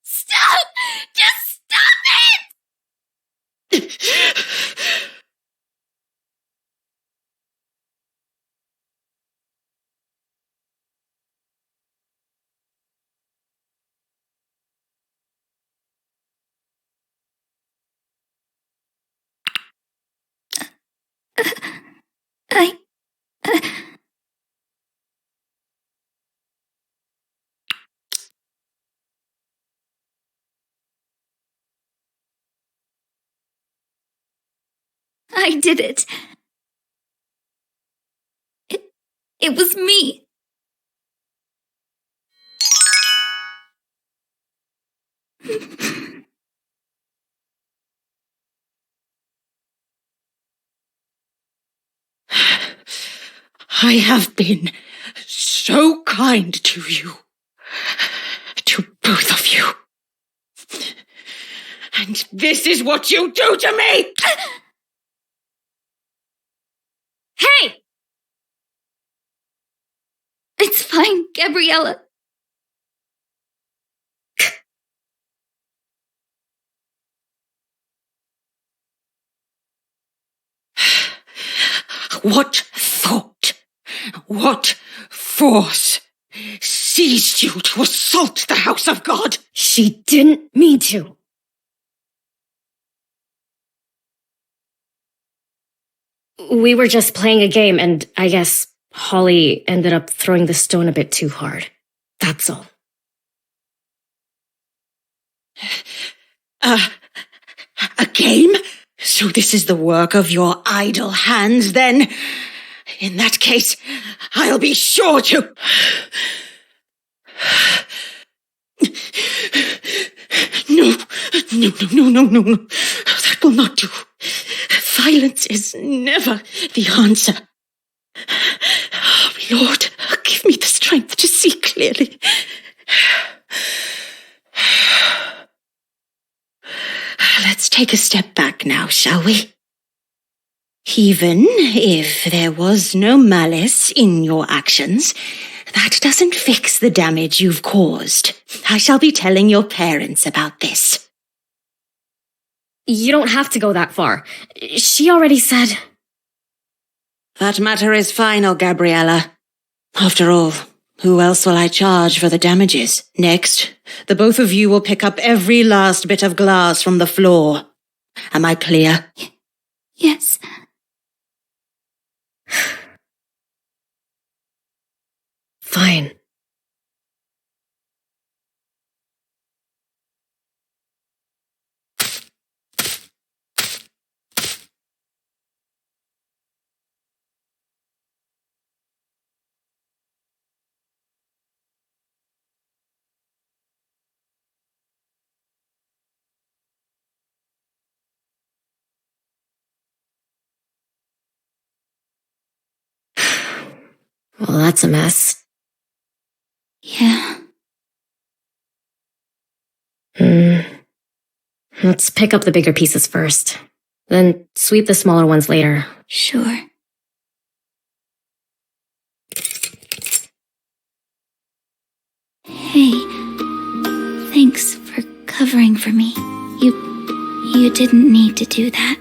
Stop! Just stop it! I... I did it. It was me. I have been so kind to you. To both of you. And this is what you do to me! Hey! It's fine, Gabriella. What thought, what force seized you to assault the house of God? She didn't mean to. We were just playing a game, and I guess Holly ended up throwing the stone a bit too hard. That's all. A game? So this is the work of your idle hands, then? In that case, I'll be sure to... No. That will not do. Violence is never the answer. Lord, give me the strength to see clearly. Let's take a step back now, shall we? Even if there was no malice in your actions, that doesn't fix the damage you've caused. I shall be telling your parents about this. You don't have to go that far. She already said... That matter is final, Gabriella. After all, who else will I charge for the damages? Next, the both of you will pick up every last bit of glass from the floor. Am I clear? Yes. Fine. Well, that's a mess. Yeah. Let's pick up the bigger pieces first. Then sweep the smaller ones later. Sure. Hey. Thanks for covering for me. You didn't need to do that.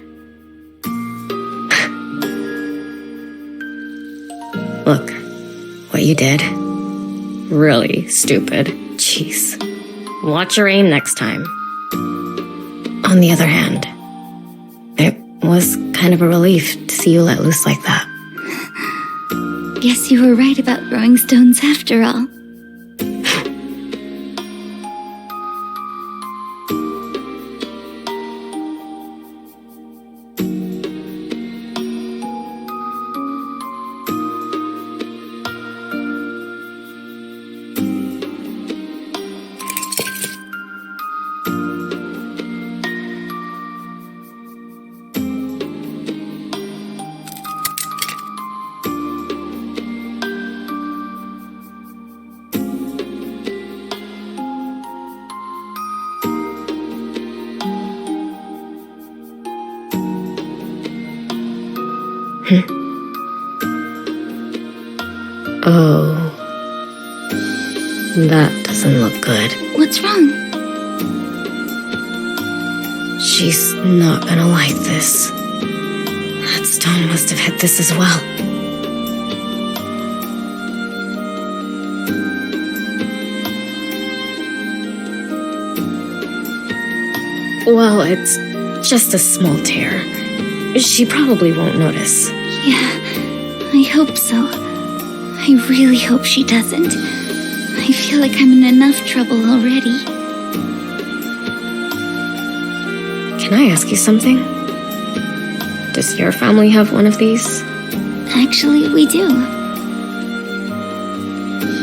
Look, what you did. Really stupid. Jeez. Watch your aim next time. On the other hand, it was kind of a relief to see you let loose like that. Guess you were right about throwing stones after all. That doesn't look good. What's wrong? She's not gonna like this. That stone must have hit this as well. Well, it's just a small tear. She probably won't notice. Yeah, I hope so. I really hope she doesn't. I feel like I'm in enough trouble already. Can I ask you something? Does your family have one of these? Actually, we do.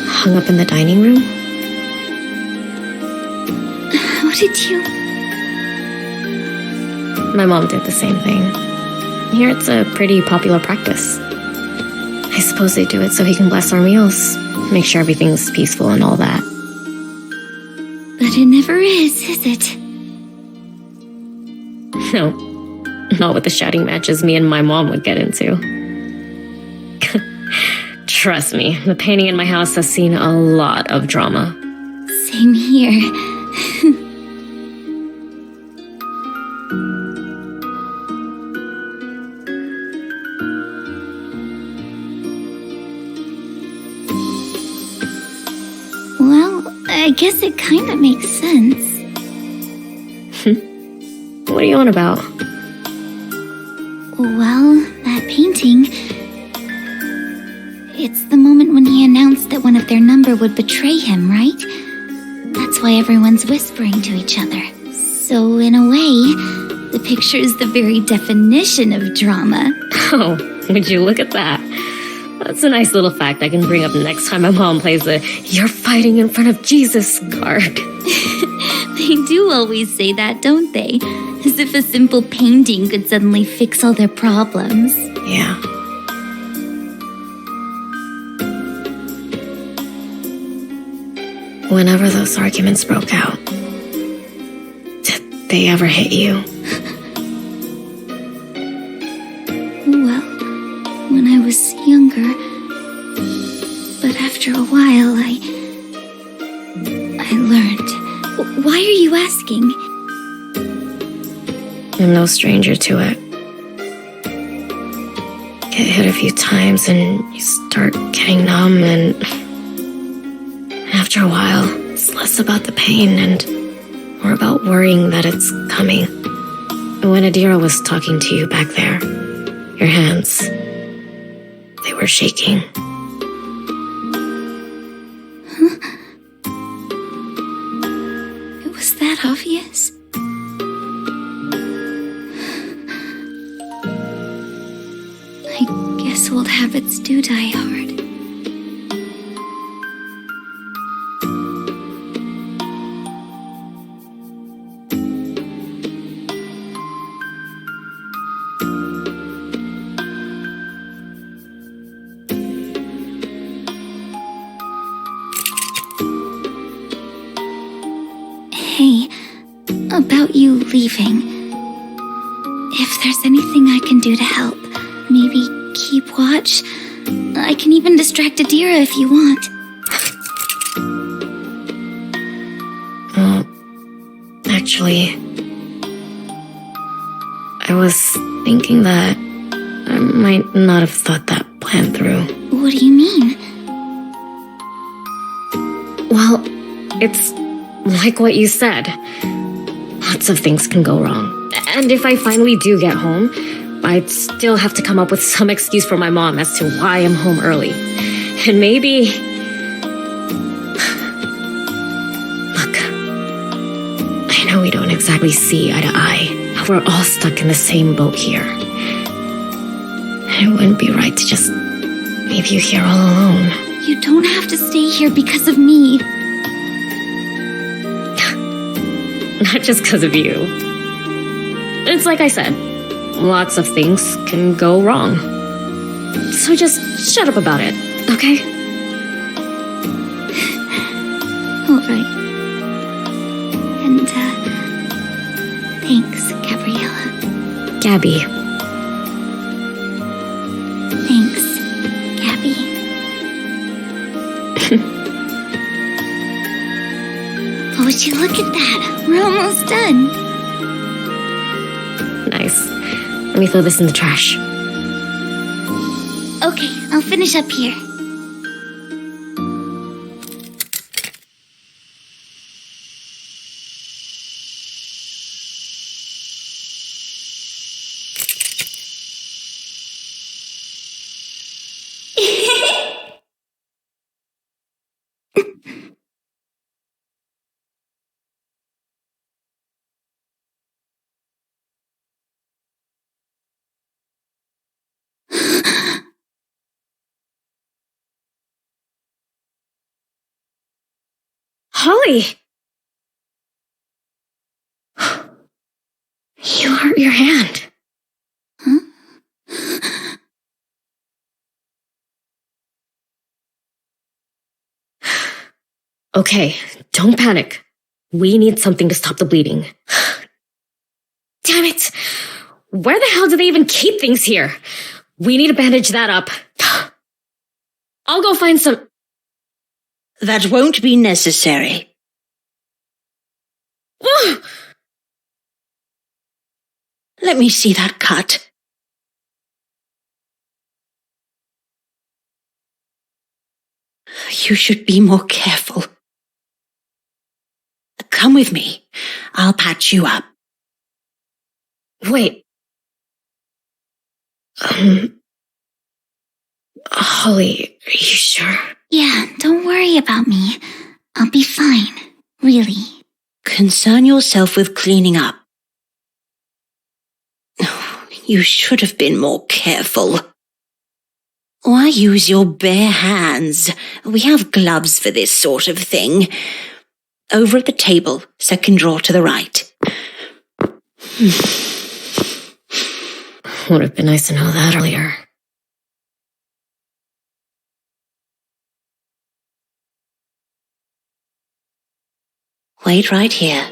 Hung up in the dining room? How did you... My mom did the same thing. Here it's a pretty popular practice. I suppose they do it so he can bless our meals, make sure everything's peaceful and all that. But it never is it? No, not with the shouting matches me and my mom would get into. Trust me, the painting in my house has seen a lot of drama. Same here. Well, I guess it kind of makes sense. What are you on about? Well, that painting... It's the moment when he announced that one of their number would betray him, right? That's why everyone's whispering to each other. So, in a way, the picture is the very definition of drama. Oh, would you look at that? That's a nice little fact I can bring up next time my mom plays the "You're fighting in front of Jesus" card. They do always say that, don't they? As if a simple painting could suddenly fix all their problems. Yeah. Whenever those arguments broke out, did they ever hit you? Well, when I was younger. But after a while, I learned. Why are you asking? I'm no stranger to it. Get hit a few times and you start getting numb, and after a while, it's less about the pain and more about worrying that it's coming. When Adira was talking to you back there, your hands, they were shaking. It was that obvious? I guess old habits do die hard. Hey, about you leaving. If there's anything I can do to help, maybe keep watch. I can even distract Adira if you want. Actually, I was thinking that I might not have thought that plan through. What do you mean? Well, it's like what you said. Lots of things can go wrong. And if I finally do get home, I'd still have to come up with some excuse for my mom as to why I'm home early. And maybe... Look, I know we don't exactly see eye to eye, but we're all stuck in the same boat here. And it wouldn't be right to just leave you here all alone. You don't have to stay here because of me. Not just because of you. It's like I said, lots of things can go wrong. So just shut up about it, okay? All right. And, thanks, Gabriella. Gabby. Thanks, Gabby. would you look at that? We're almost done. Nice. Let me throw this in the trash. Okay, I'll finish up here. Holly! You hurt your hand. Okay, don't panic. We need something to stop the bleeding. Damn it! Where the hell do they even keep things here? We need to bandage that up. I'll go find some... That won't be necessary. Let me see that cut. You should be more careful. Come with me. I'll patch you up. Wait. Holly, are you sure? Yeah, don't worry about me. I'll be fine. Really. Concern yourself with cleaning up. You should have been more careful. Why use your bare hands? We have gloves for this sort of thing. Over at the table, second drawer to the right. Would have been nice to know that earlier. Wait right here.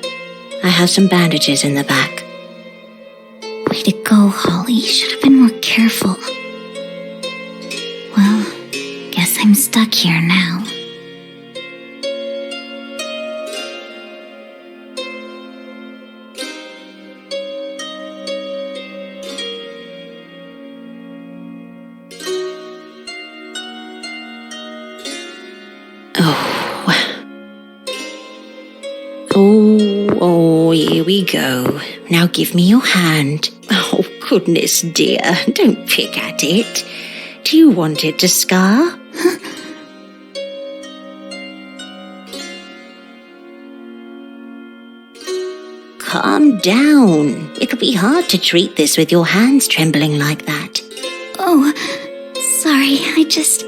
I have some bandages in the back. Way to go, Holly. Should have been more careful. Well, guess I'm stuck here now. Oh, here we go. Now give me your hand. Oh, goodness dear, don't pick at it. Do you want it to scar? Calm down. It'll be hard to treat this with your hands trembling like that. Oh, sorry, I just...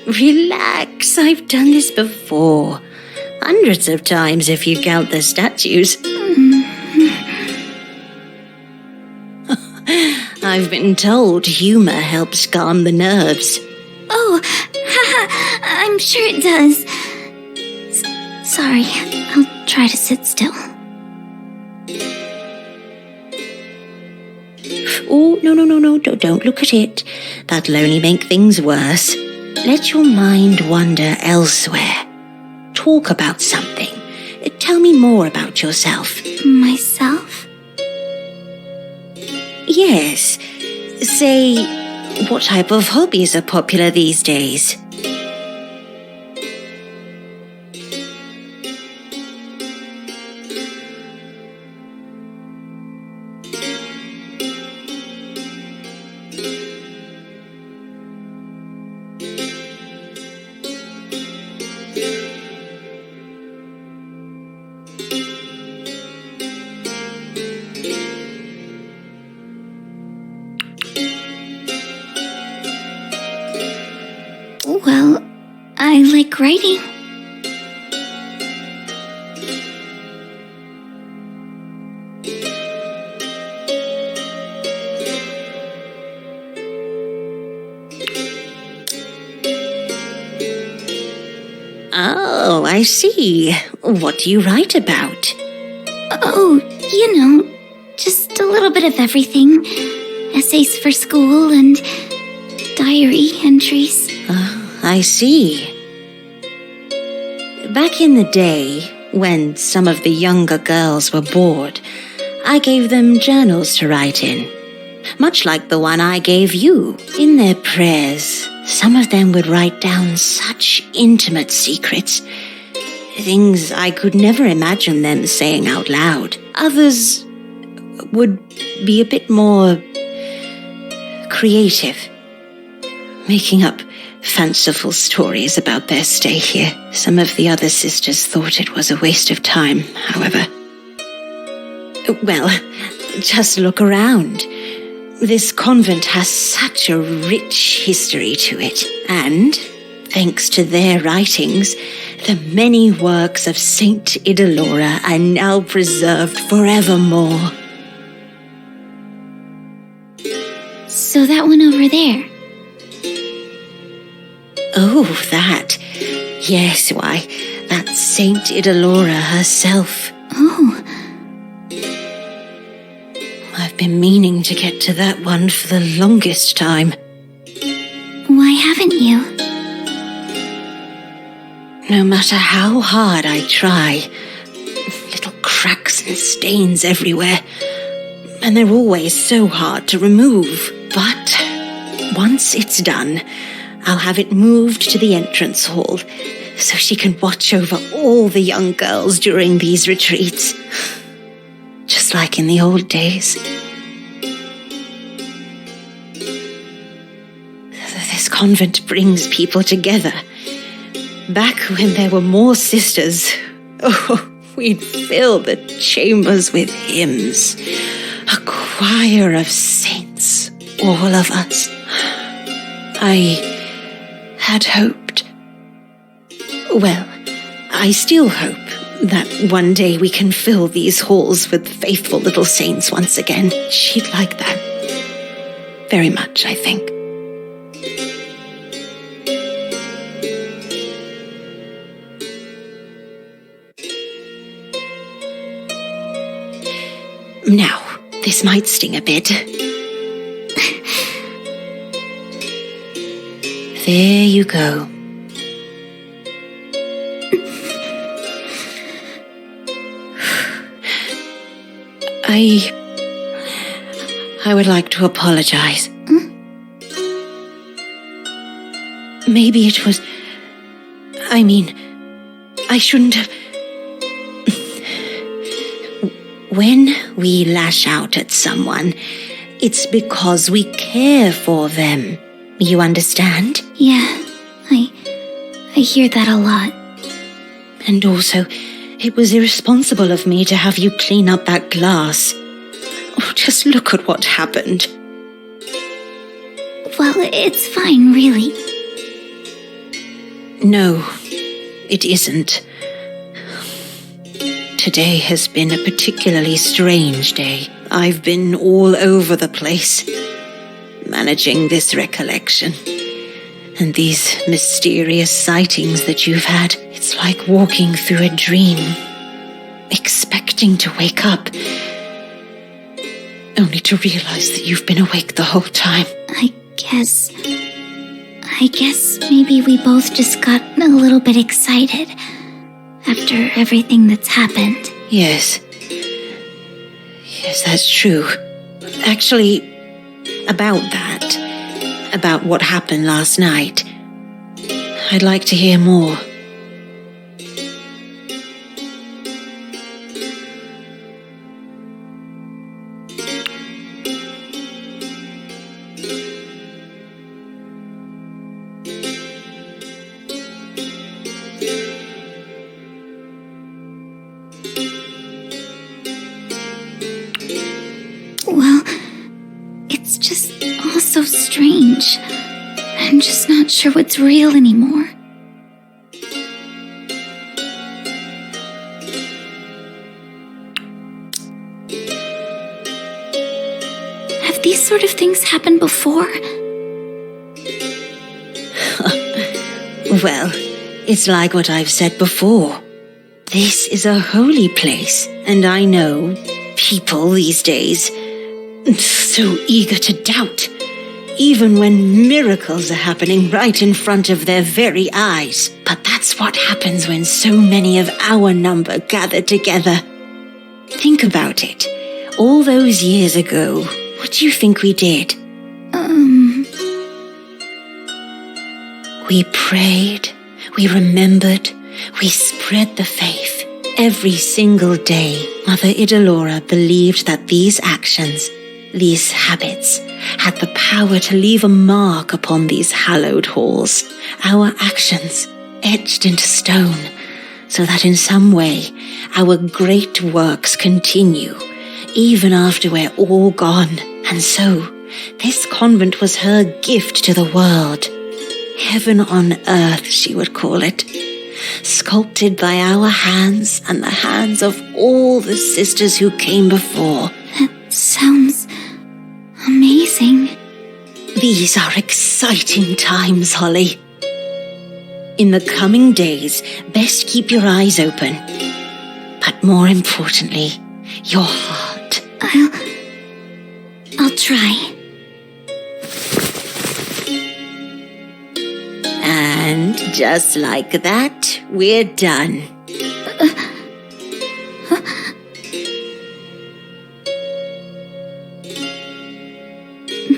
Relax, I've done this before. Hundreds of times if you count the statues. I've been told humor helps calm the nerves. Oh, I'm sure it does. Sorry, I'll try to sit still. Oh, no, don't look at it. That'll only make things worse. Let your mind wander elsewhere. Talk about something. Tell me more about yourself. Myself? Yes. Say, what type of hobbies are popular these days? Well, I like writing. Oh, I see. What do you write about? Oh, just a little bit of everything. Essays for school and diary entries. I see. Back in the day, When some of the younger girls were bored, I gave them journals to write in. Much like the one I gave you. In their prayers, some of them would write down such intimate secrets. Things I could never imagine them saying out loud. Others would be a bit more creative, making up fanciful stories about their stay here. Some of the other sisters thought it was a waste of time, however. Well, just look around. This convent has such a rich history to it, and, thanks to their writings, the many works of Saint Idalora are now preserved forevermore. So that one over there. Oh, that. Yes, why, that's Saint Idalora herself. Oh, I've been meaning to get to that one for the longest time. why haven't you? No matter how hard I try, little cracks and stains everywhere, and they're always so hard to remove. But once it's done, I'll have it moved to the entrance hall so she can watch over all the young girls during these retreats. Just like in the old days. This convent brings people together. Back when there were more sisters, we'd fill the chambers with hymns. A choir of saints, all of us. I had hoped. Well, I still hope that one day we can fill these halls with faithful little saints once again. She'd like that. Very much, I think. Now, this might sting a bit. There you go. I would like to apologize. Maybe it was... I shouldn't have... When we lash out at someone, it's because we care for them. You understand? Yeah, I hear that a lot. And also, it was irresponsible of me to have you clean up that glass. Oh, just look at what happened. Well, it's fine, really. No, it isn't. Today has been a particularly strange day. I've been all over the place, managing this recollection. And these mysterious sightings that you've had, it's like walking through a dream, expecting to wake up, only to realize that you've been awake the whole time. I guess maybe we both just got a little bit excited after everything that's happened. Yes. Yes, that's true. Actually, about that, about what happened last night, I'd like to hear more. Well, it's just all so strange. I'm just not sure what's real anymore. Have these sort of things happened before? Well, it's like what I've said before. This is a holy place, and I know people these days so eager to doubt, even when miracles are happening right in front of their very eyes. But that's That's what happens when so many of our number gather together. Think about it. All those years ago, what do you think we did? We prayed, we remembered, we spread the faith. Every single day, Mother Idalora believed that these actions, these habits, had the power to leave a mark upon these hallowed halls. Our actions etched into stone, so that in some way our great works continue, even after we're all gone. And so, this convent was her gift to the world. Heaven on earth, she would call it. Sculpted by our hands and the hands of all the sisters who came before. That sounds amazing. These are exciting times, Holly. In the coming days, best keep your eyes open. But more importantly, your heart. I'll try. And just like that, we're done.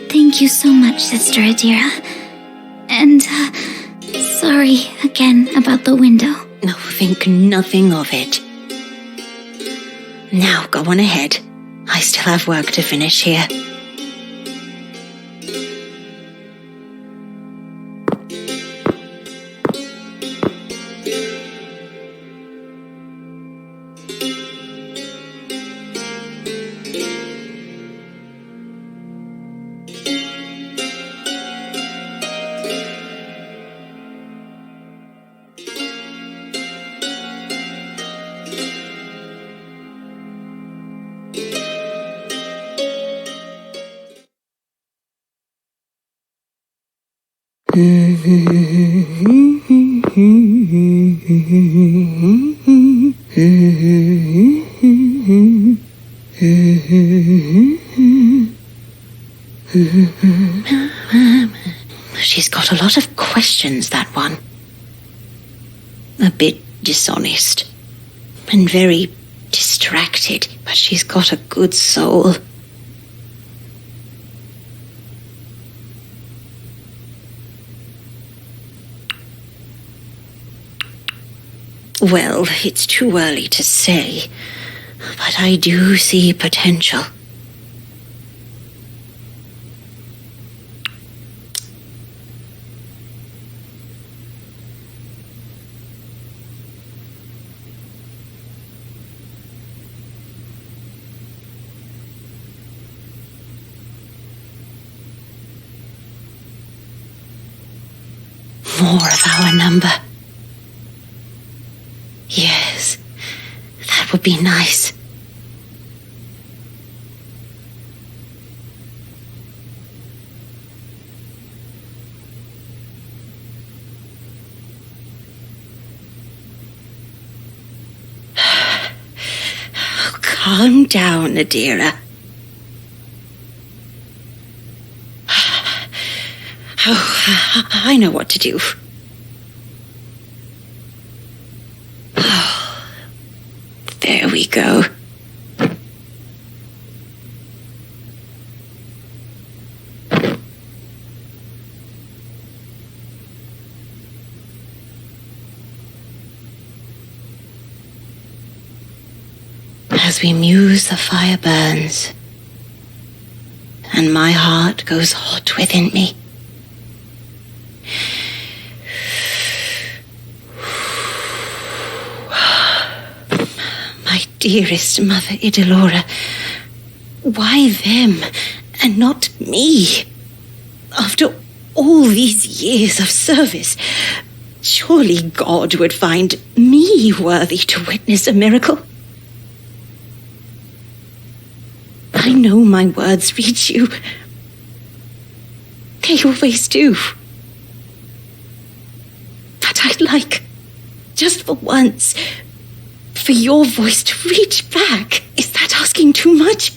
Thank you so much, Sister Adira. And, sorry again about the window. No, think nothing of it. Now, go on ahead. I still have work to finish here. She's got a lot of questions, that one. A bit dishonest. And very distracted, but she's got a good soul. Well, it's too early to say, but I do see potential. More of our number. Yes, that would be nice. Oh, calm down, Adira. Oh, I know what to do. There we go. As we muse, the fire burns, and my heart goes hot within me. Dearest Mother Idalora, why them and not me? After all these years of service, surely God would find me worthy to witness a miracle. I know my words reach you. They always do. But I'd like, just for once, for your voice to reach back. Is that asking too much?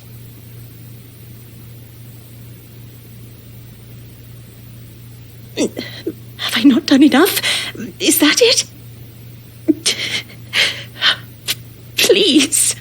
Have I not done enough? Is that it? please.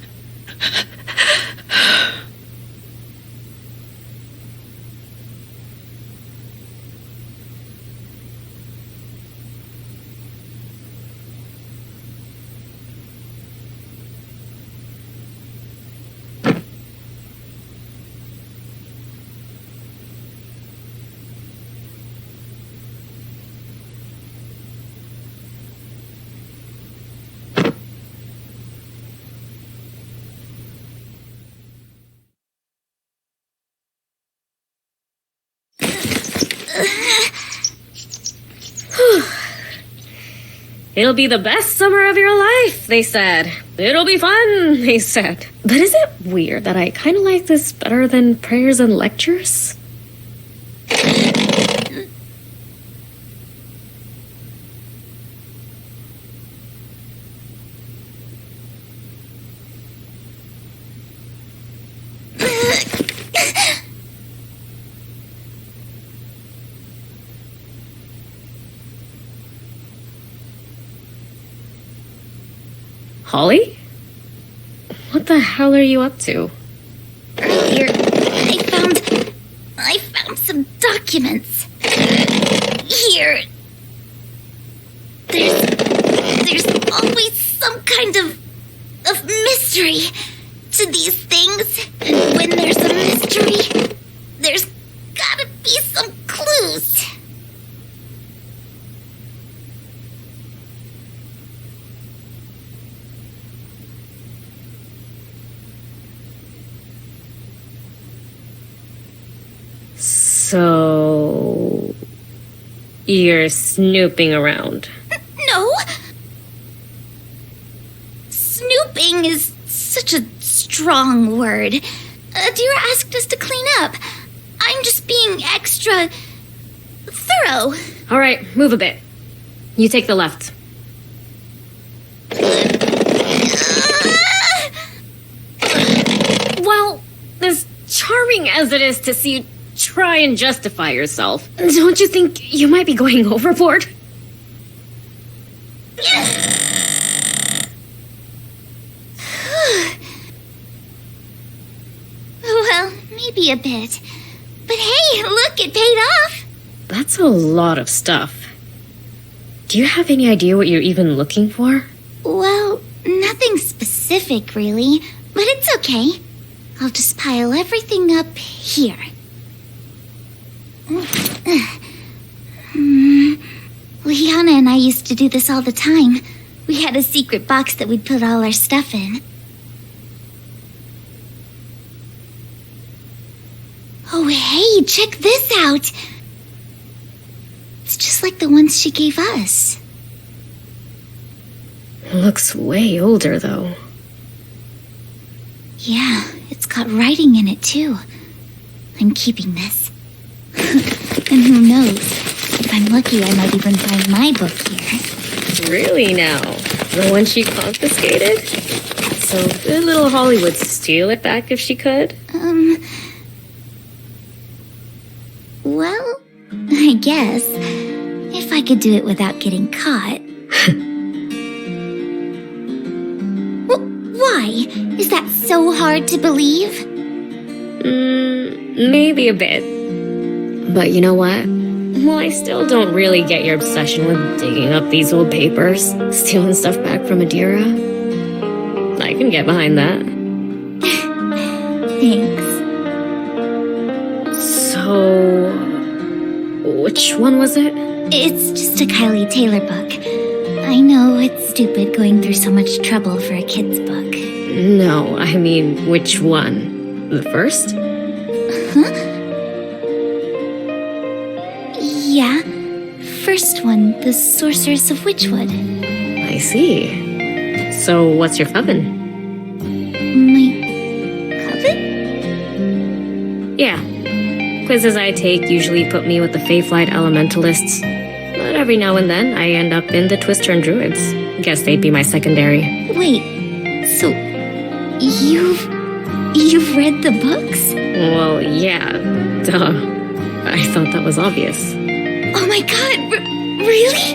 It'll be the best summer of your life, they said. It'll be fun, they said. But is it weird that I kind of like this better than prayers and lectures? Holly? What the hell are you up to? Earlier, I found some documents. Here. There's always some kind of mystery to these things. And when there's a mystery, there's gotta be some clues. So... you're snooping around. No. Snooping is such a strong word. Adira asked us to clean up. I'm just being extra thorough. All right, move a bit. You take the left. Well, as charming as it is to see you try and justify yourself, don't you think you might be going overboard? Well, maybe a bit. But hey, look, it paid off. That's a lot of stuff. Do you have any idea what you're even looking for? Well, nothing specific, really. But it's okay. I'll just pile everything up here. Liana and I used to do this all the time. We had a secret box that we'd put all our stuff in. Oh, hey, check this out. It's just like the ones she gave us. It looks way older, though. Yeah, it's got writing in it, too. I'm keeping this. And who knows? If I'm lucky, I might even find my book here. Really now? The one she confiscated? So good little Holly would steal it back if she could? Well, I guess. If I could do it without getting caught. Why? Is that so hard to believe? Maybe a bit. But you know what? Well, I still don't really get your obsession with digging up these old papers, stealing stuff back from Adira. I can get behind that. Thanks. So, which one was it? It's just a Kylie Taylor book. I know it's stupid going through so much trouble for a kid's book. No, I mean, which one? The first? Huh? Yeah. First one, The Sorceress of Witchwood. I see. So, what's your coven? My coven? Yeah. Quizzes I take usually put me with the Feyflight Elementalists. But every now and then, I end up in the Twist-Turn Druids. Guess they'd be my secondary. Wait, so you've read the books? Well, yeah. Duh. I thought that was obvious. Oh my god, really?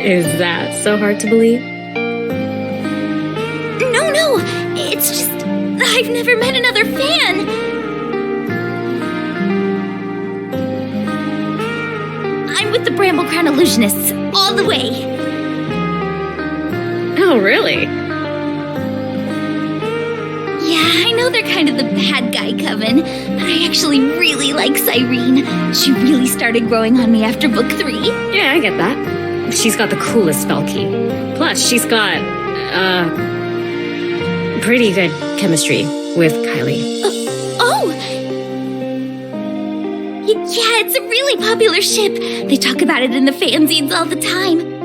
Is that so hard to believe? I've never met another fan. I'm with the Bramble Crown Illusionists, all the way. Oh, really? Yeah, I know they're kind of the bad guy coven, but I actually really like Cyrene. She really started growing on me after book 3. Yeah, I get that. She's got the coolest spell key. Plus, she's got, pretty good chemistry with Kylie. Oh! Yeah, it's a really popular ship. They talk about it in the fanzines all the time.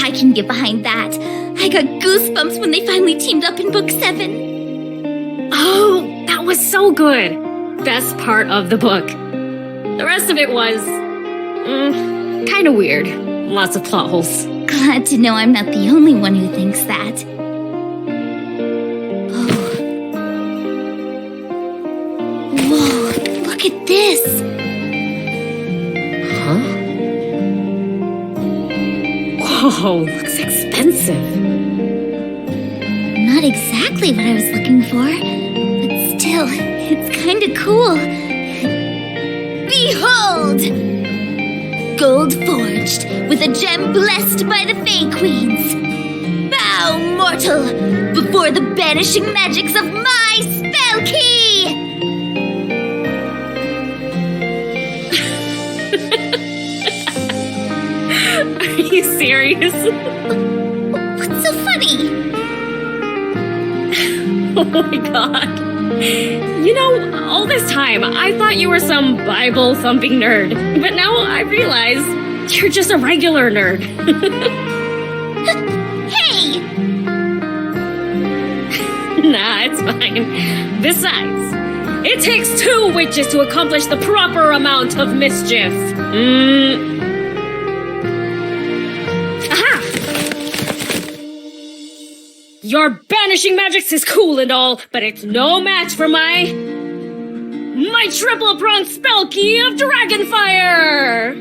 I can get behind that. I got goosebumps when they finally teamed up in book 7. Oh, that was so good. Best part of the book. The rest of it was, kind of weird. Lots of plot holes. Glad to know I'm not the only one who thinks that. Oh. Whoa, look at this. Huh? Whoa, looks expensive. Not exactly what I was looking for, but still, it's kind of cool. Behold! Gold forged, with a gem blessed by the Fey Queens. Bow, mortal, before the banishing magics of my spell key! Are you serious? What's so funny? Oh my god. You know, all this time, I thought you were some Bible-thumping nerd. But now I realize you're just a regular nerd. Hey! Nah, it's fine. Besides, it takes 2 witches to accomplish the proper amount of mischief. Aha! Your banishing magics is cool and all, but it's no match for my triple-pronged spell key of Dragonfire!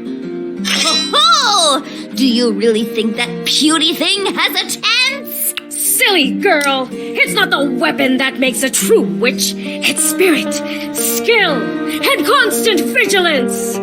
Ho-ho! Do you really think that puny thing has a chance? Silly girl! It's not the weapon that makes a true witch. It's spirit, skill, and constant vigilance!